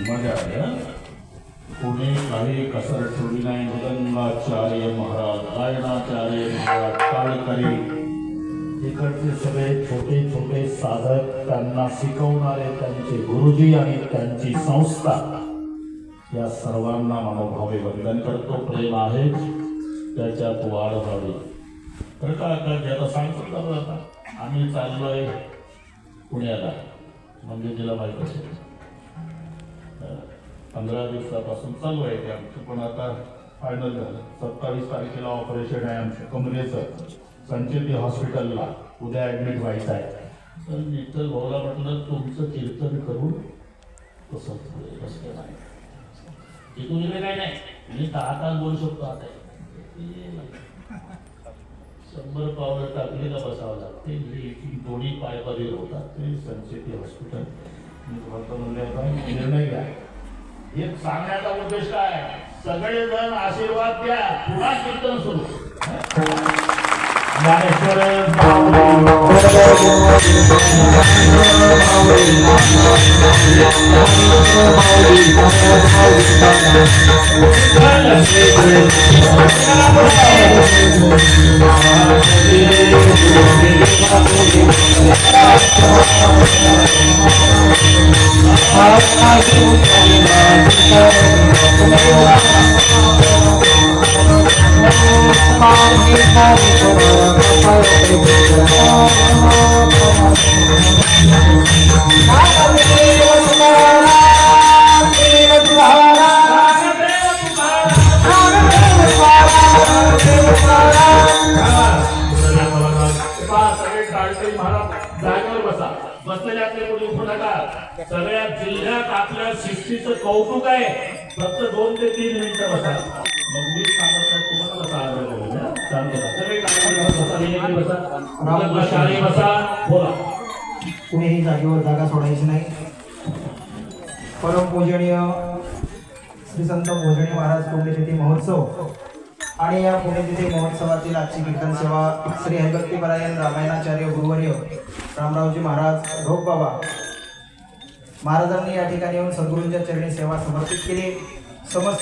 मजा आली हं? पुणे काही कसर ठेवली नाही. मृदंगाचार्य महाराज, गायनाचार्य महाराज, काळकरी, इकडचे सगळे छोटे छोटे साधक, त्यांना शिकवणारे त्यांचे गुरुजी आणि त्यांची संस्था, या सर्वांना मनोभावे वंदन करतो. प्रेम आहे त्याच्यात वाढ व्हावी. तर का आता सांगतो का आता आम्ही चाललोय पुण्याला, म्हणजे तिला माहीत असेल 15 दिवसापासून चालू आहे ते आमचं. पण आता फायनल झालं. 27 तारखेला ऑपरेशन आहे आमच्या कमरेचं, संचेती हॉस्पिटलला. उद्या ॲडमिट व्हायचं आहे. तर विठ्ठल भाऊला म्हटलं तुमचं कीर्तन करून तसं कसं नाही इथून इकडे काही नाही. मी 10 तास बोलू शकतो. आता 100 पावलं टाकली का बसावं लागते. दोन्ही पाय बरे होतात. ते संचेती हॉस्पिटल. मी तुम्हाला म्हणले होता निर्णय घ्या. एक सांगण्याचा उद्देश काय, सगळेजण आशीर्वाद द्या, पुन्हा कीर्तन सुरू. ज्ञानेश्वर सगळ्या जिल्ह्यात आपल्या शिस्तीचं कौतुक आहे. फक्त 2 ते 3 मिनिटं बसा. मग मी सांगत नाही तुम्हाला बसा. सगळे बसा. बोला. कुणीही जागेवर जागा सोडायची नाही. परमपूजनीय श्री संत मोजणी महाराज पुण्यतिथी महोत्सव आणि या पुण्यतिथी महोत्सवातील आजची कीर्तन सेवा श्री हरिभक्तीपरायण रामायणाचार्य गुरुवर्य रामरावजी महाराज ढोक बाबा महाराजांनी या ठिकाणी येऊन सद्गुरूंच्या चरणी सेवा समर्पित केली. समस्त